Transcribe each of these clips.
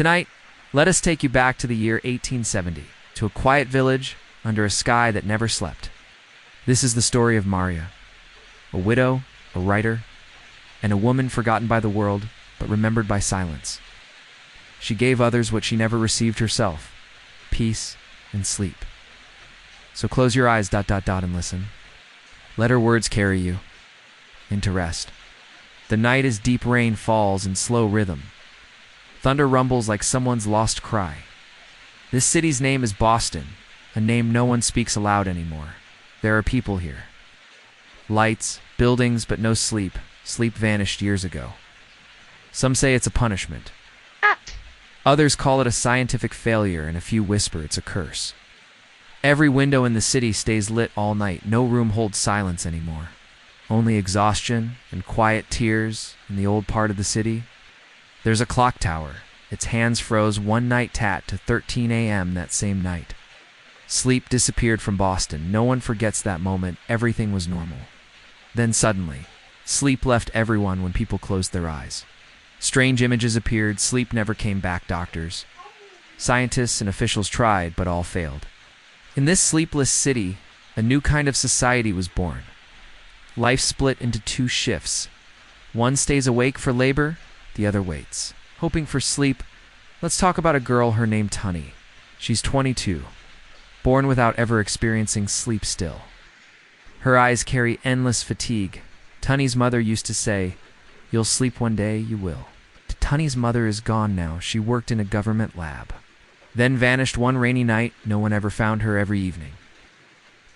Tonight, let us take you back to the year 1870, to a quiet village under a sky that never slept. This is the story of Maria, a widow, a writer, and a woman forgotten by the world, but remembered by silence. She gave others what she never received herself, peace and sleep. So close your eyes, and listen. Let her words carry you into rest. The night as deep rain falls in slow rhythm. Thunder rumbles like someone's lost cry. This city's name is Boston, a name no one speaks aloud anymore. There are people here. Lights, buildings, but no sleep. Sleep vanished years ago. Some say it's a punishment. Others call it a scientific failure, and a few whisper it's a curse. Every window in the city stays lit all night. No room holds silence anymore. Only exhaustion and quiet tears in the old part of the city. There's a clock tower. Its hands froze one night to 13 a.m. that same night. Sleep disappeared from Boston. No one forgets that moment. Everything was normal. Then suddenly, sleep left everyone when people closed their eyes. Strange images appeared. Sleep never came back, doctors. Scientists and officials tried, but all failed. In this sleepless city, a new kind of society was born. Life split into two shifts. One stays awake for labor, the other waits. Hoping for sleep, let's talk about a girl, her name Tunny. She's 22, born without ever experiencing sleep still. Her eyes carry endless fatigue. Tunny's mother used to say, "You'll sleep one day, you will." Tunny's mother is gone now. She worked in a government lab. Then vanished one rainy night. No one ever found her every evening.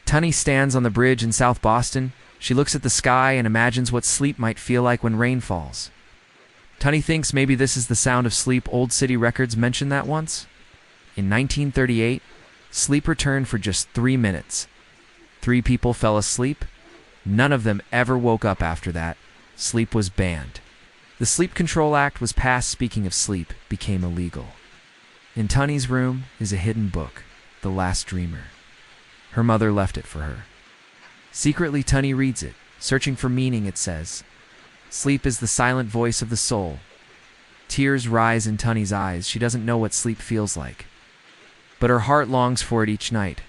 Tunny stands on the bridge in South Boston. She looks at the sky and imagines what sleep might feel like when rain falls. Tunny thinks maybe this is the sound of sleep. Old city records mention that once. In 1938, sleep returned for just 3 minutes. 3 people fell asleep. None of them ever woke up after that. Sleep was banned. The Sleep Control Act was passed. Speaking of sleep, became illegal. In Tunny's room is a hidden book, The Last Dreamer. Her mother left it for her. Secretly, Tunny reads it. Searching for meaning, it says, "Sleep is the silent voice of the soul." Tears rise in Tunny's eyes. She doesn't know what sleep feels like, but her heart longs for it each night.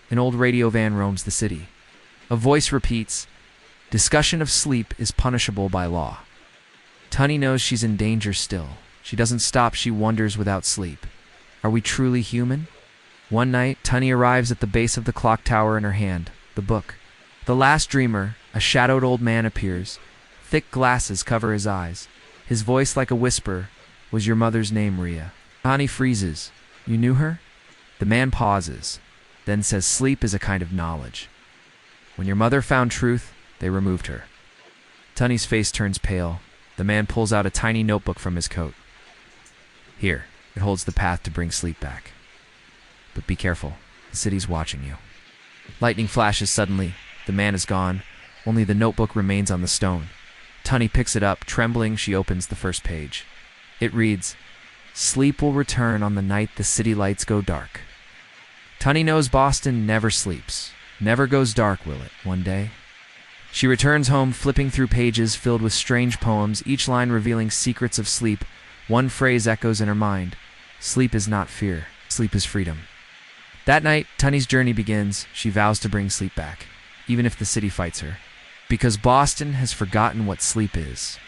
An old radio van roams the city. A voice repeats, "Discussion of sleep is punishable by law." Tunny knows she's in danger still. She doesn't stop. She wonders without sleep. Are we truly human? One night, Tunny arrives at the base of the clock tower. In her hand, the book. The Last Dreamer, a shadowed old man, appears. Thick glasses cover his eyes. His voice, like a whisper, "Was your mother's name Ria?" Tunny freezes. "You knew her?" The man pauses, then says, "Sleep is a kind of knowledge. When your mother found truth, they removed her." Tunny's face turns pale. The man pulls out a tiny notebook from his coat. "Here, it holds the path to bring sleep back. But be careful, the city's watching you." Lightning flashes suddenly. The man is gone. Only the notebook remains on the stone. Tunny picks it up. Trembling, she opens the first page. It reads, "Sleep will return on the night the city lights go dark." Tunny knows Boston never sleeps. Never goes dark, will it, one day? She returns home, flipping through pages filled with strange poems, each line revealing secrets of sleep. One phrase echoes in her mind. Sleep is not fear. Sleep is freedom. That night, Tunny's journey begins. She vows to bring sleep back, even if the city fights her. Because Boston has forgotten what sleep is.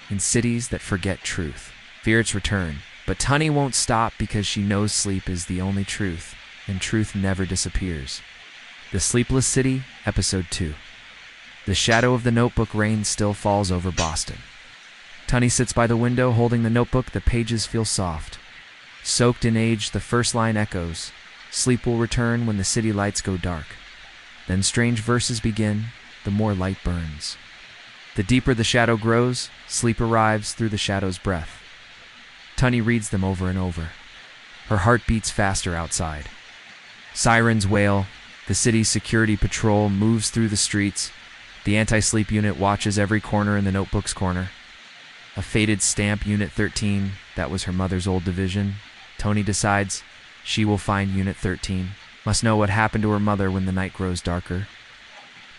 In cities that forget truth, fear its return. But Tunny won't stop because she knows sleep is the only truth, and truth never disappears. The Sleepless City, Episode 2. The shadow of the notebook. Rain still falls over Boston. Tunny sits by the window, holding the notebook. The pages feel soft. Soaked in age, the first line echoes. Sleep will return when the city lights go dark. Then strange verses begin. The more light burns. The deeper the shadow grows, sleep arrives through the shadow's breath. Tunny reads them over and over. Her heart beats faster outside. Sirens wail. The city's security patrol moves through the streets. The anti-sleep unit watches every corner in the notebook's corner. A faded stamp, Unit 13. That was her mother's old division. Tunny decides she will find Unit 13. Must know what happened to her mother when the night grows darker.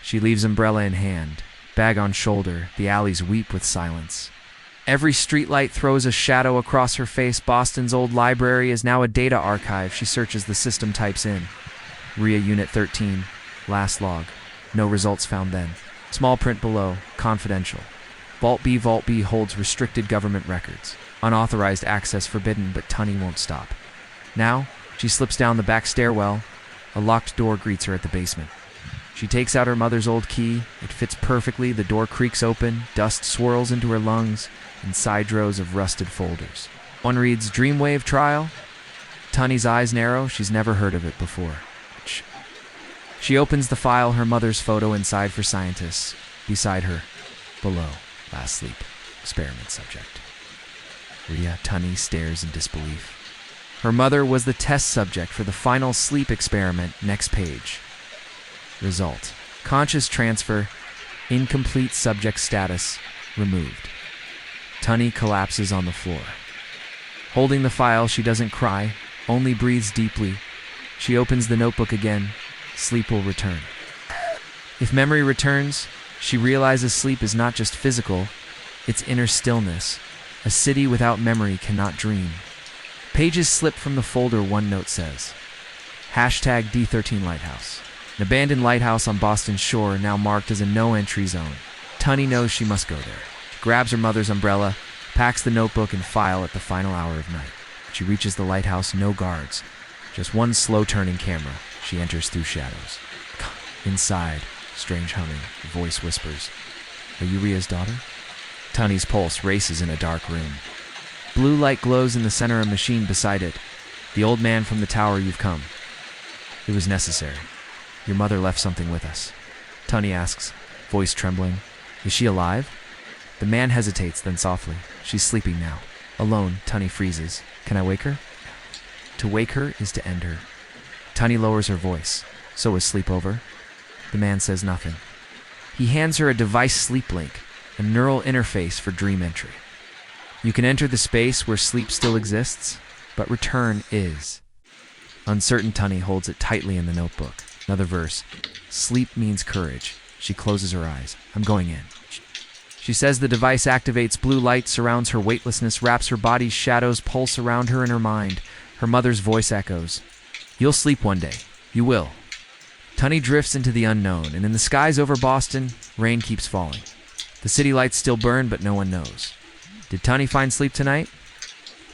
She leaves umbrella in hand, bag on shoulder. The alleys weep with silence. Every streetlight throws a shadow across her face. Boston's old library is now a data archive. She searches, the system types in RIA Unit 13, last log. No results found then. Small print below, confidential. Vault B holds restricted government records. Unauthorized access forbidden, but Tunney won't stop. Now, she slips down the back stairwell. A locked door greets her at the basement. She takes out her mother's old key. It fits perfectly. The door creaks open. Dust swirls into her lungs and side rows of rusted folders. One reads, Dreamwave Trial. Tunney's eyes narrow. She's never heard of it before. She opens the file, her mother's photo inside for scientists. Beside her, below, last sleep, experiment subject. Rhea Tunney stares in disbelief. Her mother was the test subject for the final sleep experiment. Next page. Result. Conscious transfer. Incomplete subject status. Removed. Tunney collapses on the floor. Holding the file, she doesn't cry, only breathes deeply. She opens the notebook again. Sleep will return. If memory returns, she realizes sleep is not just physical, it's inner stillness. A city without memory cannot dream. Pages slip from the folder. One note says, Hashtag D13 Lighthouse. An abandoned lighthouse on Boston's shore, now marked as a no-entry zone. Tunney knows she must go there. She grabs her mother's umbrella, packs the notebook and file at the final hour of night. She reaches the lighthouse, no guards. Just one slow-turning camera. She enters through shadows. Inside, strange humming, a voice whispers, Are you Rhea's daughter? Tunney's pulse races in a dark room. Blue light glows in the center of a machine beside it. The old man from the tower, you've come. It was necessary. Your mother left something with us. Tunney asks, voice trembling, Is she alive? The man hesitates, then softly, She's sleeping now. Alone, Tunney freezes. Can I wake her? To wake her is to end her. Tunney lowers her voice. So is sleep over? The man says nothing. He hands her a device, Sleep Link, a neural interface for dream entry. You can enter the space where sleep still exists, but return is. Uncertain, Tunney holds it tightly in the notebook. Another verse. Sleep means courage. She closes her eyes. I'm going in. She says the device activates. Blue light surrounds her. Weightlessness wraps her body. Shadows pulse around her in her mind. Her mother's voice echoes. You'll sleep one day. You will. Tunney drifts into the unknown, and in the skies over Boston, rain keeps falling. The city lights still burn, but no one knows. Did Tunney find sleep tonight?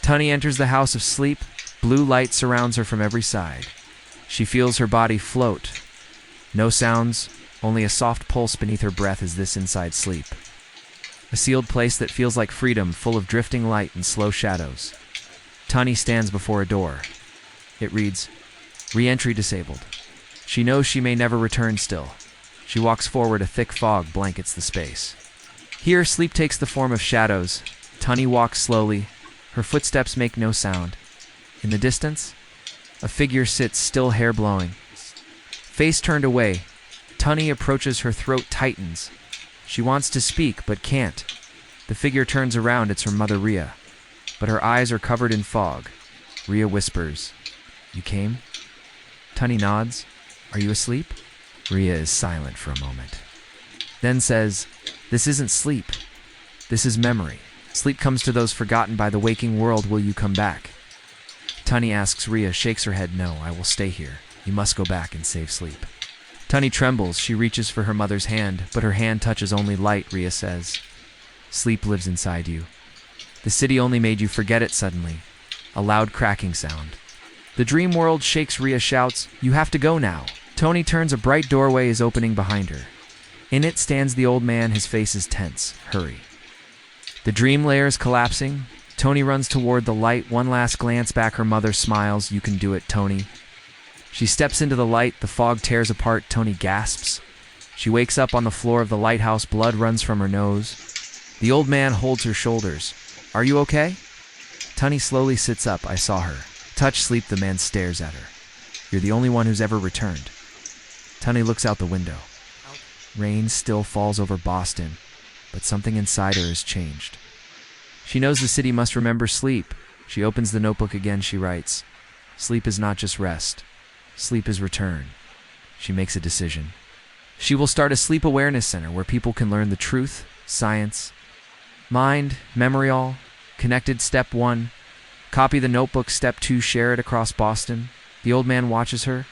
Tunney enters the house of sleep. Blue light surrounds her from every side. She feels her body float. No sounds, only a soft pulse beneath her breath. Is this inside sleep? A sealed place that feels like freedom, full of drifting light and slow shadows. Tunney stands before a door. It reads, Re-entry disabled. She knows she may never return still. She walks forward. A thick fog blankets the space. Here, sleep takes the form of shadows. Tunney walks slowly. Her footsteps make no sound. In the distance, a figure sits, still, hair blowing. Face turned away. Tunney approaches. Her throat tightens. She wants to speak, but can't. The figure turns around. It's her mother, Rhea. But her eyes are covered in fog. Rhea whispers, You came? Tunney nods. Are you asleep? Rhea is silent for a moment. Then says, This isn't sleep. This is memory. Sleep comes to those forgotten by the waking world. Will you come back? Tunney asks. Rhea shakes her head. No, I will stay here. You must go back and save sleep. Tunney trembles. She reaches for her mother's hand, but her hand touches only light. Rhea says, Sleep lives inside you. The city only made you forget it suddenly. A loud cracking sound. The dream world shakes. Rhea shouts, You have to go now. Tunney turns. A bright doorway is opening behind her. In it stands the old man. His face is tense. Hurry. The dream layer is collapsing. Tunney runs toward the light. One last glance back. Her mother smiles. You can do it, Tunney. She steps into the light. The fog tears apart. Tunney gasps. She wakes up on the floor of the lighthouse. Blood runs from her nose. The old man holds her shoulders. Are you okay? Tunney slowly sits up. I saw her. Touch sleep. The man stares at her. You're the only one who's ever returned. Tunney looks out the window. Rain still falls over Boston, but something inside her has changed. She knows the city must remember sleep. She opens the notebook again. She writes, Sleep is not just rest. Sleep is return. She makes a decision. She will start a sleep awareness center where people can learn the truth, science, Mind, memory all, connected step 1. Copy the notebook step 2, share it across Boston. The old man watches her.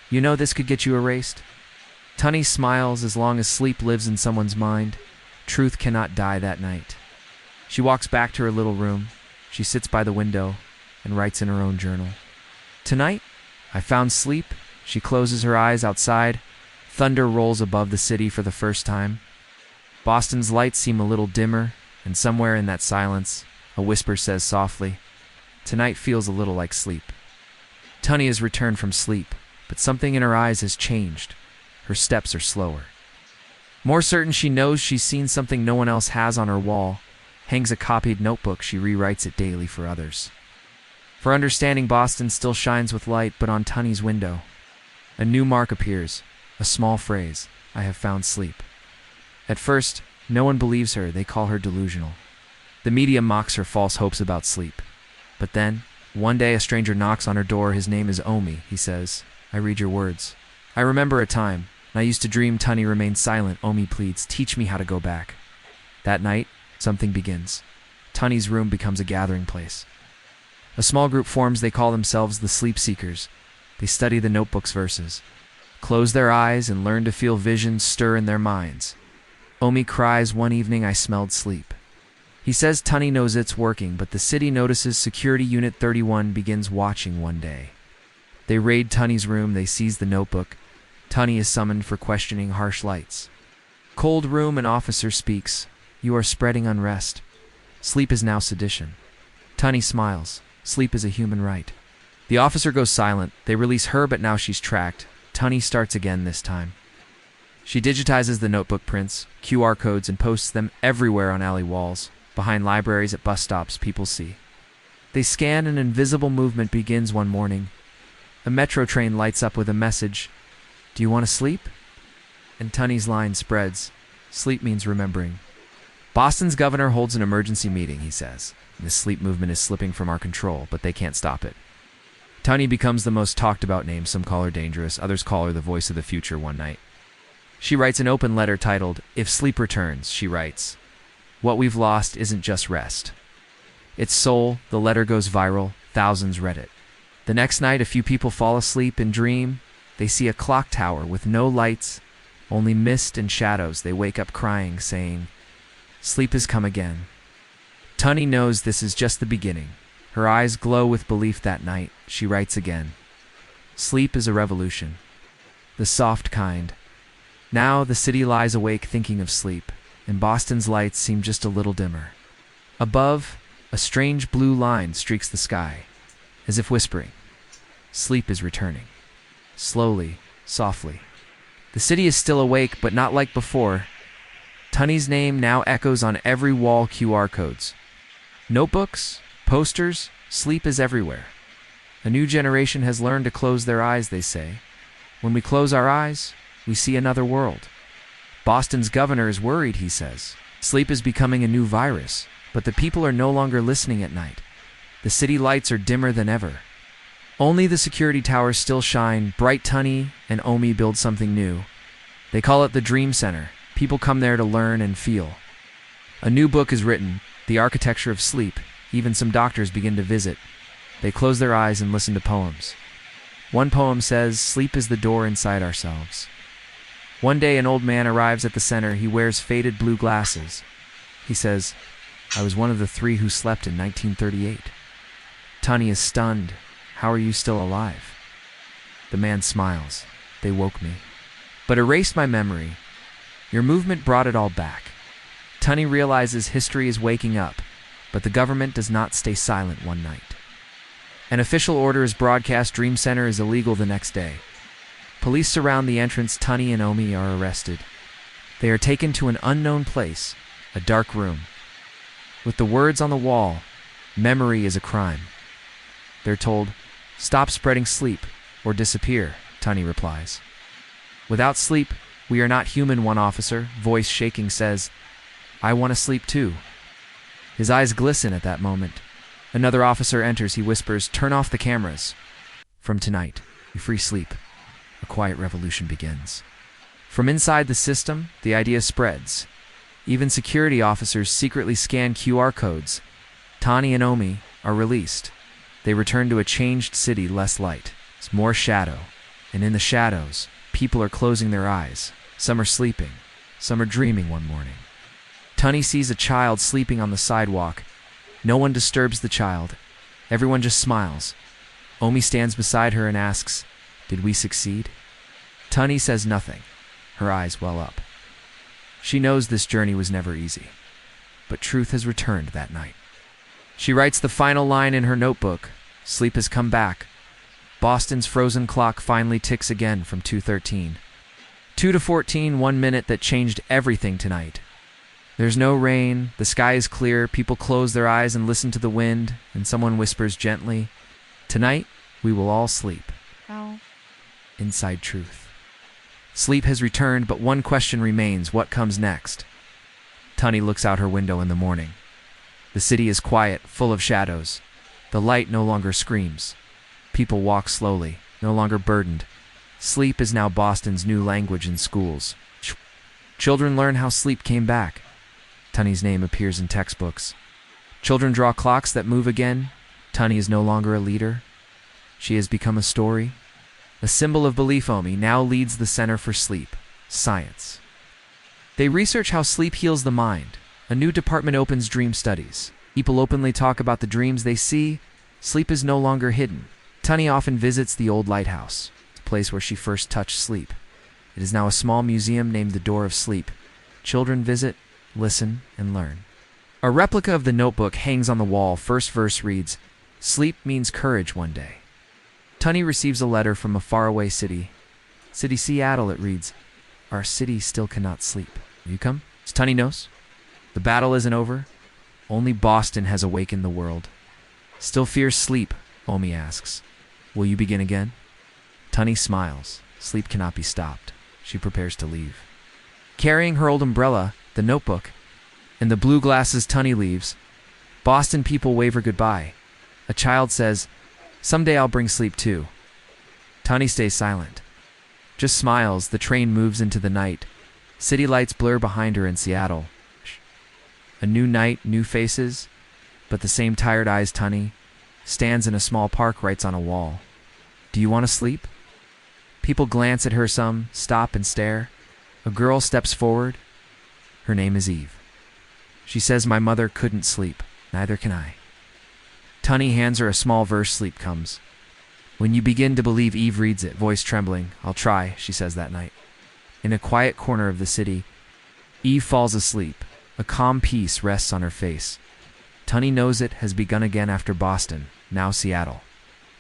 You know this could get you erased? Tunny smiles. As long as sleep lives in someone's mind, truth cannot die that night. She walks back to her little room. She sits by the window and writes in her own journal. Tonight, I found sleep. She closes her eyes. Outside, thunder rolls above the city for the first time. Boston's lights seem a little dimmer, and somewhere in that silence, a whisper says softly, "Tonight feels a little like sleep." Tunny has returned from sleep, but something in her eyes has changed. Her steps are slower. More certain, she knows she's seen something no one else has on her wall. Hangs a copied notebook. She rewrites it daily for others. For understanding, Boston still shines with light, but on Tunny's window, a new mark appears, a small phrase, "I have found sleep." At first, no one believes her. They call her delusional. The media mocks her false hopes about sleep. But then, one day a stranger knocks on her door. His name is Omi. He says, "I read your words. I remember a time, and I used to dream." Tunny remains silent. Omi pleads, "Teach me how to go back." That night, something begins. Tunny's room becomes a gathering place. A small group forms. They call themselves the Sleep Seekers. They study the notebook's verses, close their eyes, and learn to feel visions stir in their minds. Omi cries, "One evening I smelled sleep." He says Tunny knows it's working, but the city notices. Security Unit 31 begins watching one day. They raid Tunny's room. They seize the notebook. Tunny is summoned for questioning. Harsh lights. Cold room. An officer speaks. "You are spreading unrest. Sleep is now sedition." Tunny smiles. Sleep is a human right. The officer goes silent. They release her, but now she's tracked. Tunny starts again this time. She digitizes the notebook prints, QR codes, and posts them everywhere on alley walls. Behind libraries, at bus stops, people see. They scan. An invisible movement begins one morning. A metro train lights up with a message. "Do you want to sleep?" And Tunny's line spreads. Sleep means remembering. Boston's governor holds an emergency meeting. He says, "This sleep movement is slipping from our control, but they can't stop it." Tunny becomes the most talked about name. Some call her dangerous. Others call her the voice of the future. One night, she writes an open letter titled, "If Sleep Returns." She writes, "What we've lost isn't just rest. It's soul." The letter goes viral. Thousands read it. The next night, a few people fall asleep and dream. They see a clock tower with no lights, only mist and shadows. They wake up crying, saying, "Sleep has come again." Tunny knows this is just the beginning. Her eyes glow with belief. That night, she writes again. Sleep is a revolution. The soft kind. Now the city lies awake thinking of sleep, and Boston's lights seem just a little dimmer. Above, a strange blue line streaks the sky, as if whispering, "Sleep is returning." Slowly, softly. The city is still awake, but not like before. Tunny's name now echoes on every wall. QR codes. Notebooks, posters, sleep is everywhere. A new generation has learned to close their eyes, they say. When we close our eyes, we see another world. Boston's governor is worried, he says. Sleep is becoming a new virus, but the people are no longer listening at night. The city lights are dimmer than ever. Only the security towers still shine. Bright. Tunny and Omi build something new. They call it the Dream Center. People come there to learn and feel. A new book is written, The Architecture of Sleep. Even some doctors begin to visit. They close their eyes and listen to poems. One poem says, "Sleep is the door inside ourselves." One day an old man arrives at the center. He wears faded blue glasses. He says, "I was one of the 3 who slept in 1938. Tunny is stunned. "How are you still alive?" The man smiles. "They woke me, but erased my memory. Your movement brought it all back." Tunny realizes history is waking up, but the government does not stay silent one night. An official order is broadcast. Dream Center is illegal the next day. Police surround the entrance. Tunny and Omi are arrested. They are taken to an unknown place, a dark room. With the words on the wall, "Memory is a crime." They're told, "Stop spreading sleep or disappear," Tunny replies. "Without sleep, we are not human," one officer, voice shaking, says. "I want to sleep too." His eyes glisten at that moment. Another officer enters. He whispers, "Turn off the cameras. From tonight, you free sleep." A quiet revolution begins. From inside the system, the idea spreads. Even security officers secretly scan QR codes. Tani and Omi are released. They return to a changed city, less light. It's more shadow. And in the shadows, people are closing their eyes. Some are sleeping. Some are dreaming one morning. Tani sees a child sleeping on the sidewalk. No one disturbs the child. Everyone just smiles. Omi stands beside her and asks, "Did we succeed?" Tani says nothing. Her eyes well up. She knows this journey was never easy, but truth has returned that night. She writes the final line in her notebook. Sleep has come back. Boston's frozen clock finally ticks again from 2:13. 2 to 14, 1 minute that changed everything tonight. There's no rain, the sky is clear, people close their eyes and listen to the wind, and someone whispers gently, "Tonight, we will all sleep." Ow. Inside truth. Sleep has returned, but one question remains: what comes next? Tani looks out her window in the morning. The city is quiet, full of shadows. The light no longer screams. People walk slowly, no longer burdened. Sleep is now Boston's new language in schools. Children learn how sleep came back. Tani's name appears in textbooks. Children draw clocks that move again. Tani is no longer a leader. She has become a story. A symbol of belief. Omi now leads the Center for Sleep Science. They research how sleep heals the mind. A new department opens dream studies. People openly talk about the dreams they see. Sleep is no longer hidden. Tani often visits the old lighthouse, the place where she first touched sleep. It is now a small museum named the Door of Sleep. Children visit, listen, and learn. A replica of the notebook hangs on the wall. First verse reads, "Sleep means courage one day." Tani receives a letter from a faraway city. City Seattle, it reads, "Our city still cannot sleep. Will you come?" Tani knows. The battle isn't over. Only Boston has awakened the world. "Still fears sleep?" Omi asks. "Will you begin again?" Tani smiles. Sleep cannot be stopped. She prepares to leave. Carrying her old umbrella, the notebook, and the blue glasses, Tani leaves. Boston people wave her goodbye. A child says, "Someday I'll bring sleep too." Tani stays silent. Just smiles. The train moves into the night. City lights blur behind her in Seattle. A new night, new faces, but the same tired eyes. Tani stands in a small park, writes on a wall, "Do you want to sleep?" People glance at her, some stop and stare. A girl steps forward. Her name is Eve. She says, "My mother couldn't sleep. Neither can I." Tani hands her a small verse. Sleep comes when you begin to believe. Eve reads it, voice trembling. "I'll try," she says that night. In a quiet corner of the city, Eve falls asleep. A calm peace rests on her face. Tani knows it has begun again after Boston, now Seattle,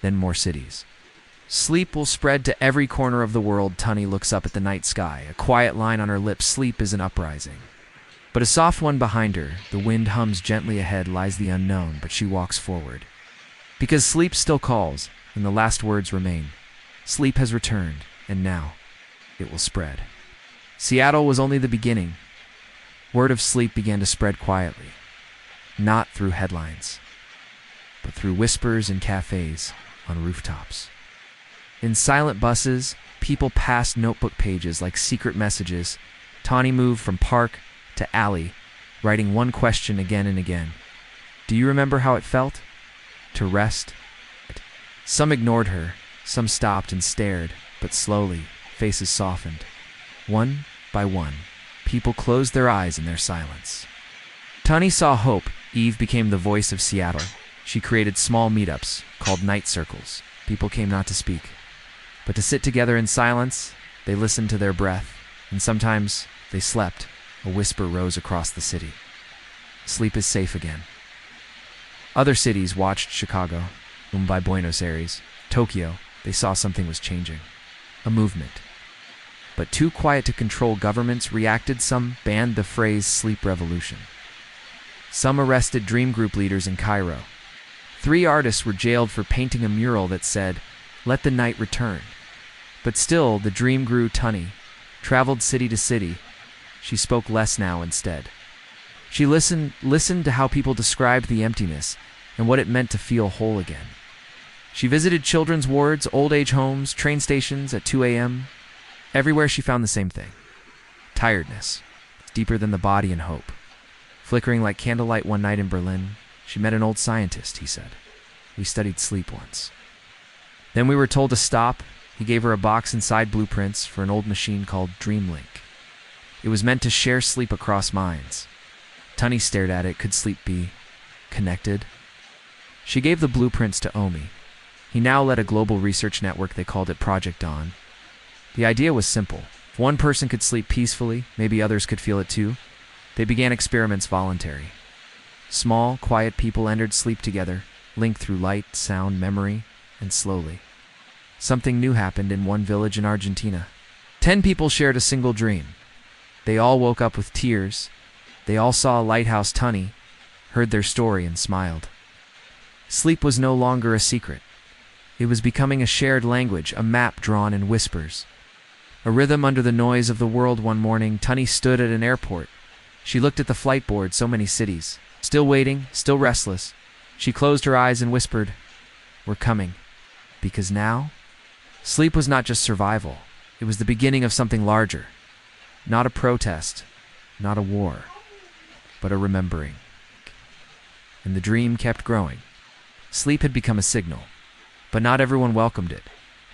then more cities. Sleep will spread to every corner of the world. Tani looks up at the night sky, a quiet line on her lips. Sleep is an uprising, but a soft one behind her. The wind hums gently. Ahead lies the unknown, but she walks forward. Because sleep still calls, and the last words remain. Sleep has returned, and now it will spread. Seattle was only the beginning. Word of sleep began to spread quietly, not through headlines, but through whispers in cafes, on rooftops. In silent buses, people passed notebook pages like secret messages. Tani moved from park to alley, writing one question again and again. Do you remember how it felt? To rest? Some ignored her, some stopped and stared, but slowly, faces softened. One by one, people closed their eyes in their silence. Tani saw hope. Eve became the voice of Seattle. She created small meetups called night circles. People came not to speak, but to sit together in silence. They listened to their breath, and sometimes they slept. A whisper rose across the city. Sleep is safe again. Other cities watched. Chicago, Mumbai, Buenos Aires, Tokyo. They saw something was changing. A movement. But too quiet to control. Governments reacted. Some banned the phrase sleep revolution. Some arrested dream group leaders in Cairo. 3 artists were jailed for painting a mural that said, "Let the night return." But still, the dream grew. Tani traveled city to city. She spoke less now. Instead, she listened to how people described the emptiness and what it meant to feel whole again. She visited children's wards, old age homes, train stations at 2 a.m. Everywhere she found the same thing: tiredness. deeper than the body and hope. Flickering like candlelight one night in Berlin, she met an old scientist, he said. We studied sleep once. Then we were told to stop. He gave her a box inside blueprints for an old machine called Dreamlink. It was meant to share sleep across minds. Tunny stared at it. Could sleep be connected? She gave the blueprints to Omi. He now led a global research network. They called it Project Dawn. The idea was simple. If one person could sleep peacefully, maybe others could feel it too. They began experiments voluntary. Small, quiet people entered sleep together, linked through light, sound, memory, and slowly. Something new happened in one village in Argentina. 10 people shared a single dream. They all woke up with tears. They all saw a lighthouse tunny, heard their story, and smiled. Sleep was no longer a secret. It was becoming a shared language, a map drawn in whispers. A rhythm under the noise of the world. One morning, Tunny stood at an airport. She looked at the flight board, so many cities. Still waiting, still restless. She closed her eyes and whispered, "We're coming." Because now, sleep was not just survival. It was the beginning of something larger. Not a protest, not a war, but a remembering. And the dream kept growing. Sleep had become a signal, but not everyone welcomed it.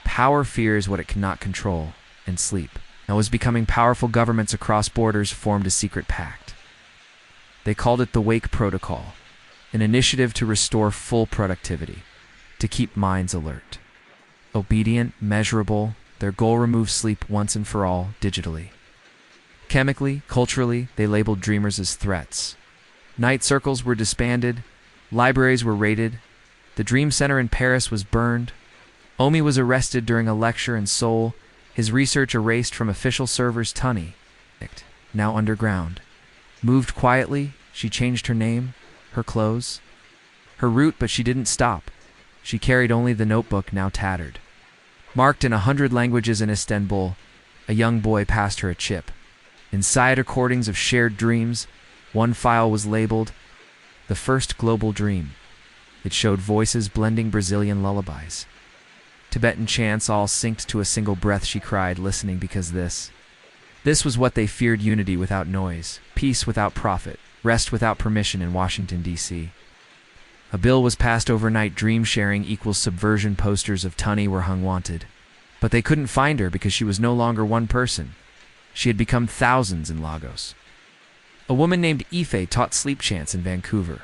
Power fears what it cannot control, and sleep now was becoming powerful. Governments across borders formed a secret pact. They called it the Wake Protocol, an initiative to restore full productivity, to keep minds alert. Obedient, measurable, their goal: remove sleep once and for all, digitally. Chemically, culturally, they labeled dreamers as threats. Night circles were disbanded, libraries were raided, the Dream Center in Paris was burned. Omi was arrested during a lecture in Seoul, his research erased from official servers. Tunny, now underground, moved quietly. She changed her name, her clothes, her route, but she didn't stop. She carried only the notebook, now tattered. Marked in 100 languages in Istanbul, a young boy passed her a chip. Inside recordings of shared dreams, one file was labeled The First Global Dream. It showed voices blending Brazilian lullabies, Tibetan chants, all synced to a single breath. She cried, listening, because this was what they feared: unity without noise, peace without profit, rest without permission. In Washington, D.C., a bill was passed overnight. Dream sharing equals subversion. Posters of Tunny were hung wanted. But they couldn't find her because she was no longer one person. She had become thousands in Lagos. A woman named Ife taught sleep chants in Vancouver.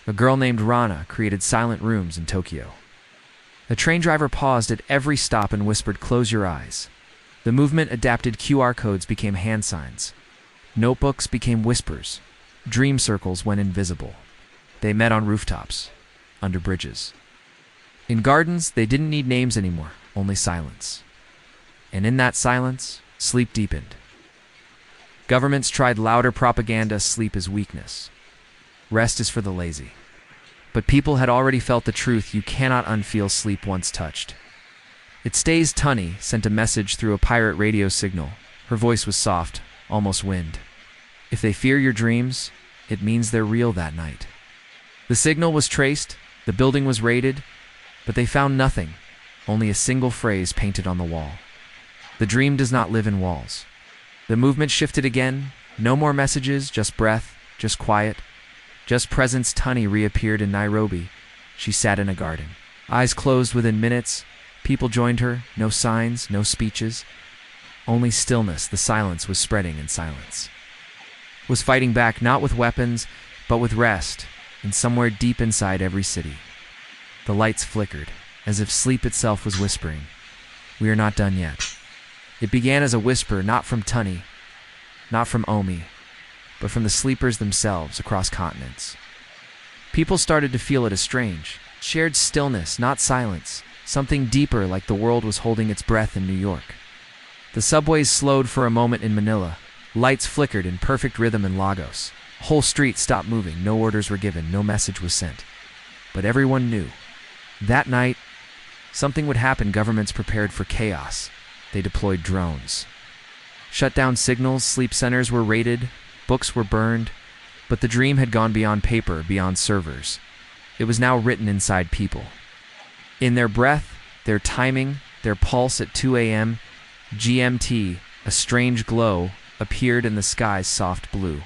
A girl named Rana created silent rooms in Tokyo. A train driver paused at every stop and whispered, "Close your eyes." The movement adapted. QR codes became hand signs. Notebooks became whispers. Dream circles went invisible. They met on rooftops, under bridges. In gardens, they didn't need names anymore, only silence. And in that silence, sleep deepened. Governments tried louder propaganda: sleep is weakness. Rest is for the lazy. But people had already felt the truth: you cannot unfeel sleep once touched. It stays. Tunny sent a message through a pirate radio signal. Her voice was soft, almost wind. If they fear your dreams, it means they're real that night. The signal was traced, the building was raided, but they found nothing, only a single phrase painted on the wall. The dream does not live in walls. The movement shifted again. No more messages, just breath, just quiet, just presence. Tunny reappeared in Nairobi. She sat in a garden, eyes closed. Within minutes, people joined her. No signs, no speeches, only stillness. The silence was spreading, and silence was fighting back, not with weapons, but with rest. And somewhere deep inside every city, the lights flickered, as if sleep itself was whispering, "We are not done yet." It began as a whisper, not from Tunny, not from Omi, but from the sleepers themselves across continents. People started to feel it as strange, shared stillness, not silence, something deeper, like the world was holding its breath in New York. The subways slowed for a moment in Manila. Lights flickered in perfect rhythm in Lagos. Whole streets stopped moving. No orders were given, no message was sent. But everyone knew. That night, something would happen. Governments prepared for chaos. They deployed drones. Shut down signals. Sleep centers were raided. Books were burned. But the dream had gone beyond paper, beyond servers. It was now written inside people. In their breath, their timing, their pulse at 2 a.m. GMT, a strange glow appeared in the sky's soft blue.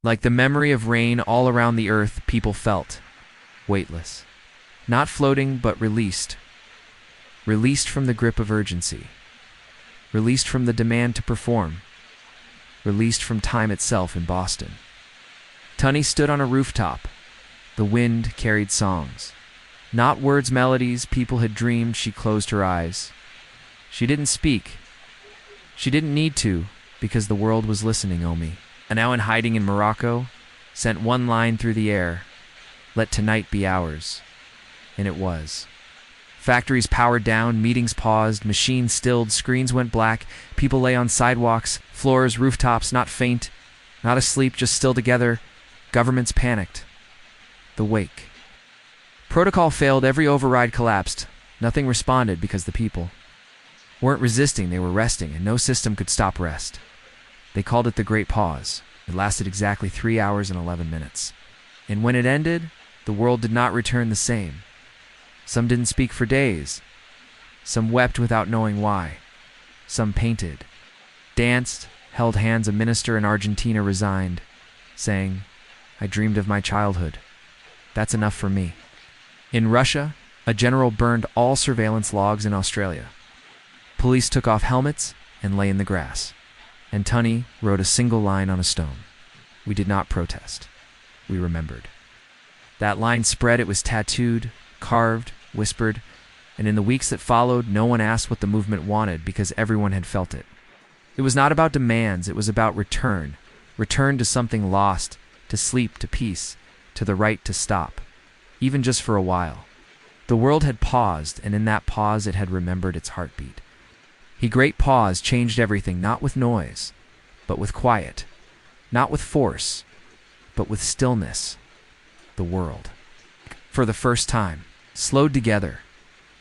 Like the memory of rain all around the earth, people felt weightless. Not floating, but released. Released from the grip of urgency. Released from the demand to perform. Released from time itself in Boston. Tunny stood on a rooftop. The wind carried songs. Not words, melodies people had dreamed. She closed her eyes. She didn't speak. She didn't need to, because the world was listening, Omi. And now in hiding in Morocco, sent one line through the air. Let tonight be ours. And it was. Factories powered down, meetings paused, machines stilled, screens went black, people lay on sidewalks, floors, rooftops, not faint, not asleep, just still together. Governments panicked. The wake. Protocol failed, every override collapsed. Nothing responded because the people weren't resisting, they were resting, and no system could stop rest. They called it the Great Pause. It lasted exactly 3 hours and 11 minutes. And when it ended, the world did not return the same. Some didn't speak for days. Some wept without knowing why. Some painted, danced, held hands. A minister in Argentina resigned, saying, "I dreamed of my childhood. That's enough for me." In Russia, a general burned all surveillance logs in Australia. Police took off helmets and lay in the grass. And Tunny wrote a single line on a stone. We did not protest. We remembered. That line spread, it was tattooed, carved, whispered, and in the weeks that followed, no one asked what the movement wanted because everyone had felt it. It was not about demands, it was about return. Return to something lost, to sleep, to peace, to the right to stop, even just for a while. The world had paused, and in that pause it had remembered its heartbeat. The great pause changed everything, not with noise, but with quiet. Not with force, but with stillness. The world, for the first time, slowed together,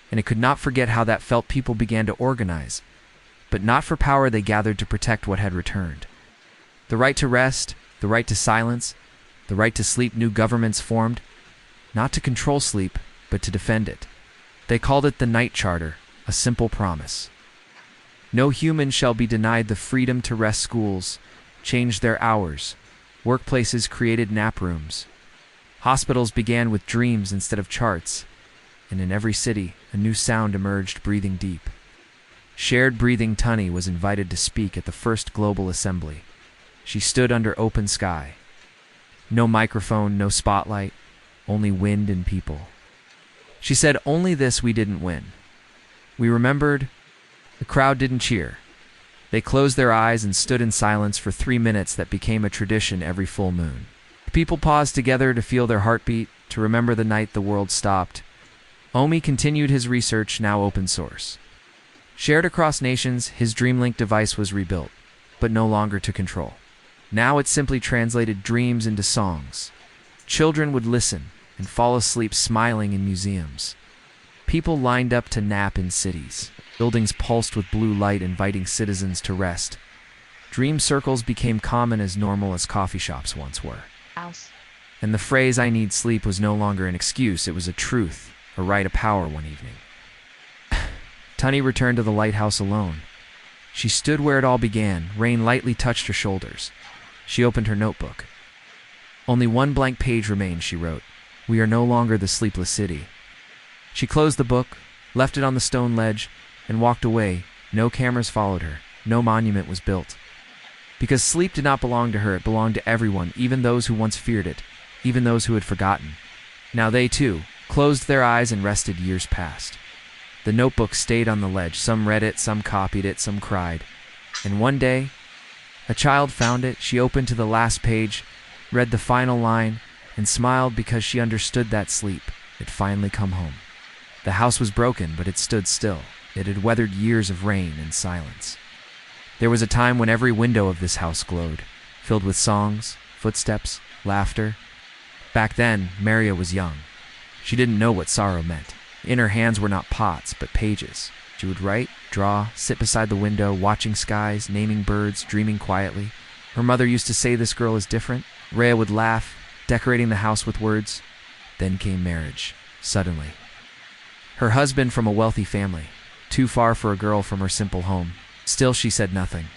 and it could not forget how that felt. People began to organize, but not for power. They gathered to protect what had returned. The right to rest, the right to silence, the right to sleep. New governments formed, not to control sleep, but to defend it. They called it the Night Charter, a simple promise. No human shall be denied the freedom to rest. Schools changed their hours. Workplaces created nap rooms. Hospitals began with dreams instead of charts. And in every city, a new sound emerged, breathing deep. Shared breathing. Tunny was invited to speak at the first global assembly. She stood under open sky. No microphone, no spotlight, only wind and people. She said, only this: we didn't win. We remembered. The crowd didn't cheer. They closed their eyes and stood in silence for 3 minutes that became a tradition every full moon. People paused together to feel their heartbeat, to remember the night the world stopped. Omi continued his research, now open source. Shared across nations, his DreamLink device was rebuilt, but no longer to control. Now it simply translated dreams into songs. Children would listen and fall asleep smiling in museums. People lined up to nap in cities. Buildings pulsed with blue light, inviting citizens to rest. Dream circles became common, as normal as coffee shops once were. And the phrase, "I need sleep," was no longer an excuse, it was a truth, a right, a power. One evening, Tunny returned to the lighthouse alone. She stood where it all began. Rain lightly touched her shoulders. She opened her notebook. Only one blank page remained, she wrote. We are no longer the sleepless city. She closed the book, left it on the stone ledge, and walked away. No cameras followed her. No monument was built. Because sleep did not belong to her, it belonged to everyone, even those who once feared it, even those who had forgotten. Now they, too, closed their eyes and rested. Years passed. The notebook stayed on the ledge. Some read it, some copied it, some cried. And one day, a child found it. She opened to the last page, read the final line, and smiled because she understood that sleep had finally come home. The house was broken, but it stood still. It had weathered years of rain and silence. There was a time when every window of this house glowed, filled with songs, footsteps, laughter. Back then, Maria was young. She didn't know what sorrow meant. In her hands were not pots, but pages. She would write, draw, sit beside the window, watching skies, naming birds, dreaming quietly. Her mother used to say, "This girl is different." Rhea would laugh, decorating the house with words. Then came marriage, suddenly. Her husband from a wealthy family, too far for a girl from her simple home. Still, she said nothing.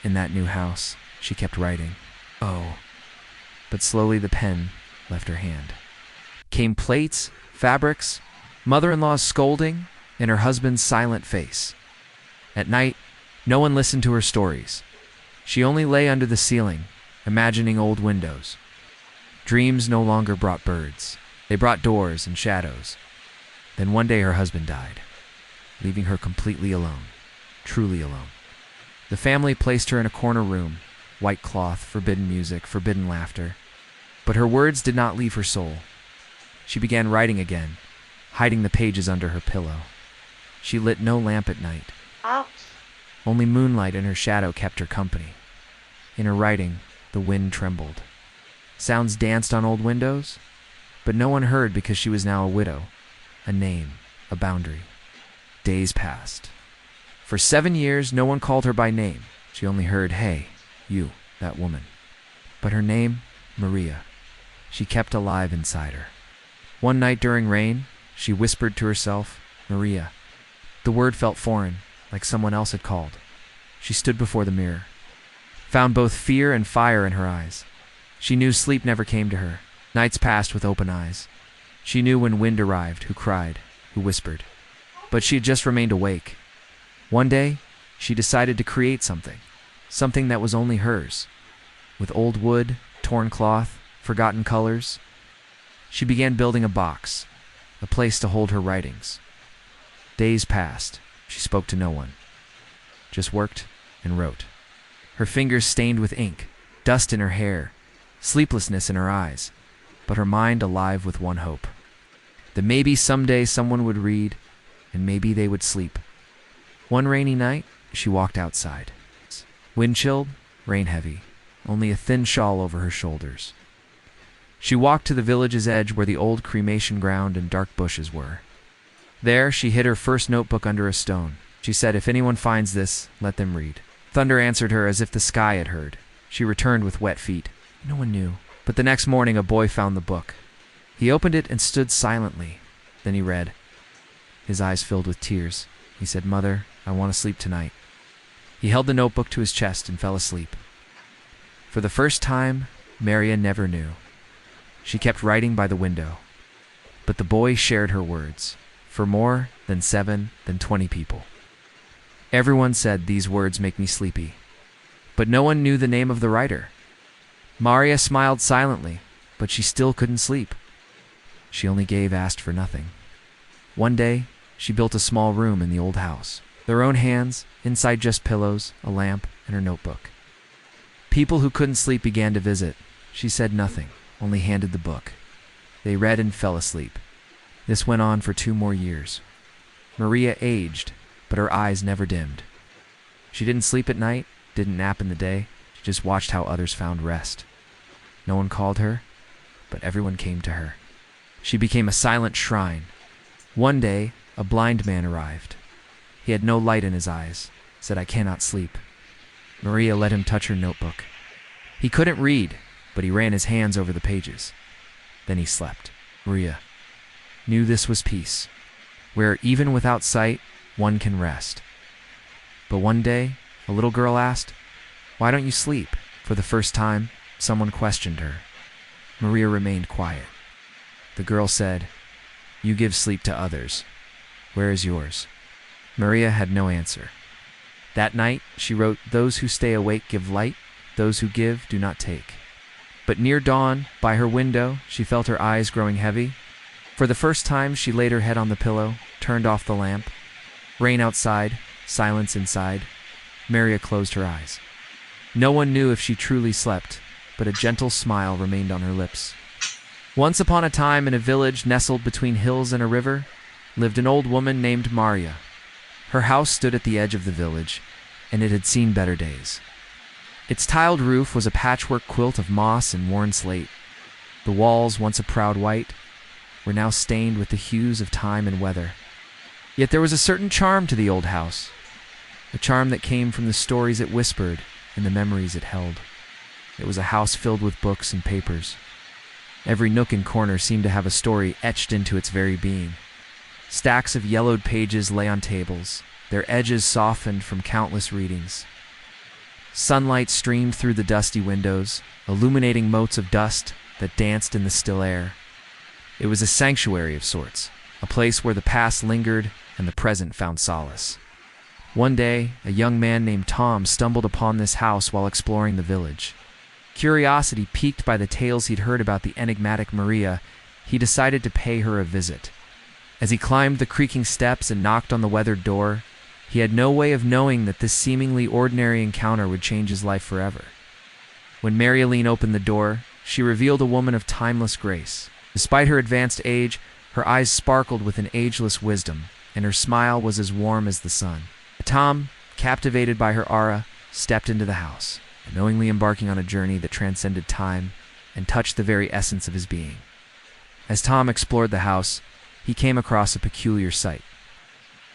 In that new house, she kept writing. Oh, but slowly the pen left her hand. Came plates, fabrics, mother-in-law's scolding, and her husband's silent face. At night, no one listened to her stories. She only lay under the ceiling, imagining old windows. Dreams no longer brought birds. They brought doors and shadows. Then one day her husband died, leaving her completely alone, truly alone. The family placed her in a corner room, white cloth, forbidden music, forbidden laughter. But her words did not leave her soul. She began writing again, hiding the pages under her pillow. She lit no lamp at night. Ouch. Only moonlight and her shadow kept her company. In her writing, the wind trembled. Sounds danced on old windows, but no one heard because she was now a widow, a name, a boundary. Days passed. For 7 years, no one called her by name. She only heard, "Hey, you, that woman." But her name, Maria, she kept alive inside her. One night during rain, she whispered to herself, "Maria." The word felt foreign, like someone else had called. She stood before the mirror, found both fear and fire in her eyes. She knew sleep never came to her. Nights passed with open eyes. She knew when wind arrived, who cried, who whispered. But she had just remained awake. One day, she decided to create something that was only hers. With old wood, torn cloth, forgotten colors, she began building a box, a place to hold her writings. Days passed. She spoke to no one, just worked and wrote. Her fingers stained with ink, dust in her hair, sleeplessness in her eyes, but her mind alive with one hope. That maybe someday someone would read, and maybe they would sleep. One rainy night, she walked outside. Wind chilled, rain heavy, only a thin shawl over her shoulders. She walked to the village's edge where the old cremation ground and dark bushes were. There, she hid her first notebook under a stone. She said, "If anyone finds this, let them read." Thunder answered her as if the sky had heard. She returned with wet feet. No one knew. But the next morning, a boy found the book. He opened it and stood silently. Then he read. His eyes filled with tears. He said, "Mother, I want to sleep tonight." He held the notebook to his chest and fell asleep. For the first time, Maria never knew. She kept writing by the window. But the boy shared her words, for more than 20 people. Everyone said, "These words make me sleepy." But no one knew the name of the writer. Maria smiled silently, but she still couldn't sleep. She only asked for nothing. One day, she built a small room in the old house. Their own hands, inside just pillows, a lamp, and her notebook. People who couldn't sleep began to visit. She said nothing, only handed the book. They read and fell asleep. This went on for 2 more years. Maria aged, but her eyes never dimmed. She didn't sleep at night, didn't nap in the day. She just watched how others found rest. No one called her, but everyone came to her. She became a silent shrine. One day, a blind man arrived. He had no light in his eyes, said, "I cannot sleep." Maria let him touch her notebook. He couldn't read, but he ran his hands over the pages. Then he slept. Maria knew this was peace, where even without sight, one can rest. But one day, a little girl asked, "Why don't you sleep?" For the first time, someone questioned her. Maria remained quiet. The girl said, "You give sleep to others. Where is yours?" Maria had no answer. That night, she wrote, "Those who stay awake give light, those who give do not take." But near dawn, by her window, she felt her eyes growing heavy. For the first time, she laid her head on the pillow, turned off the lamp. Rain outside, silence inside. Maria closed her eyes. No one knew if she truly slept, but a gentle smile remained on her lips. Once upon a time, in a village nestled between hills and a river, lived an old woman named Maria. Her house stood at the edge of the village, and it had seen better days. Its tiled roof was a patchwork quilt of moss and worn slate. The walls, once a proud white, were now stained with the hues of time and weather. Yet there was a certain charm to the old house, a charm that came from the stories it whispered and the memories it held. It was a house filled with books and papers. Every nook and corner seemed to have a story etched into its very being. Stacks of yellowed pages lay on tables, their edges softened from countless readings. Sunlight streamed through the dusty windows, illuminating motes of dust that danced in the still air. It was a sanctuary of sorts, a place where the past lingered and the present found solace. One day, a young man named Tom stumbled upon this house while exploring the village. Curiosity piqued by the tales he'd heard about the enigmatic Maria, he decided to pay her a visit. As he climbed the creaking steps and knocked on the weathered door, he had no way of knowing that this seemingly ordinary encounter would change his life forever. When Marilyn opened the door, she revealed a woman of timeless grace. Despite her advanced age, her eyes sparkled with an ageless wisdom, and her smile was as warm as the sun. Tom, captivated by her aura, stepped into the house, knowingly embarking on a journey that transcended time and touched the very essence of his being. As Tom explored the house, he came across a peculiar sight.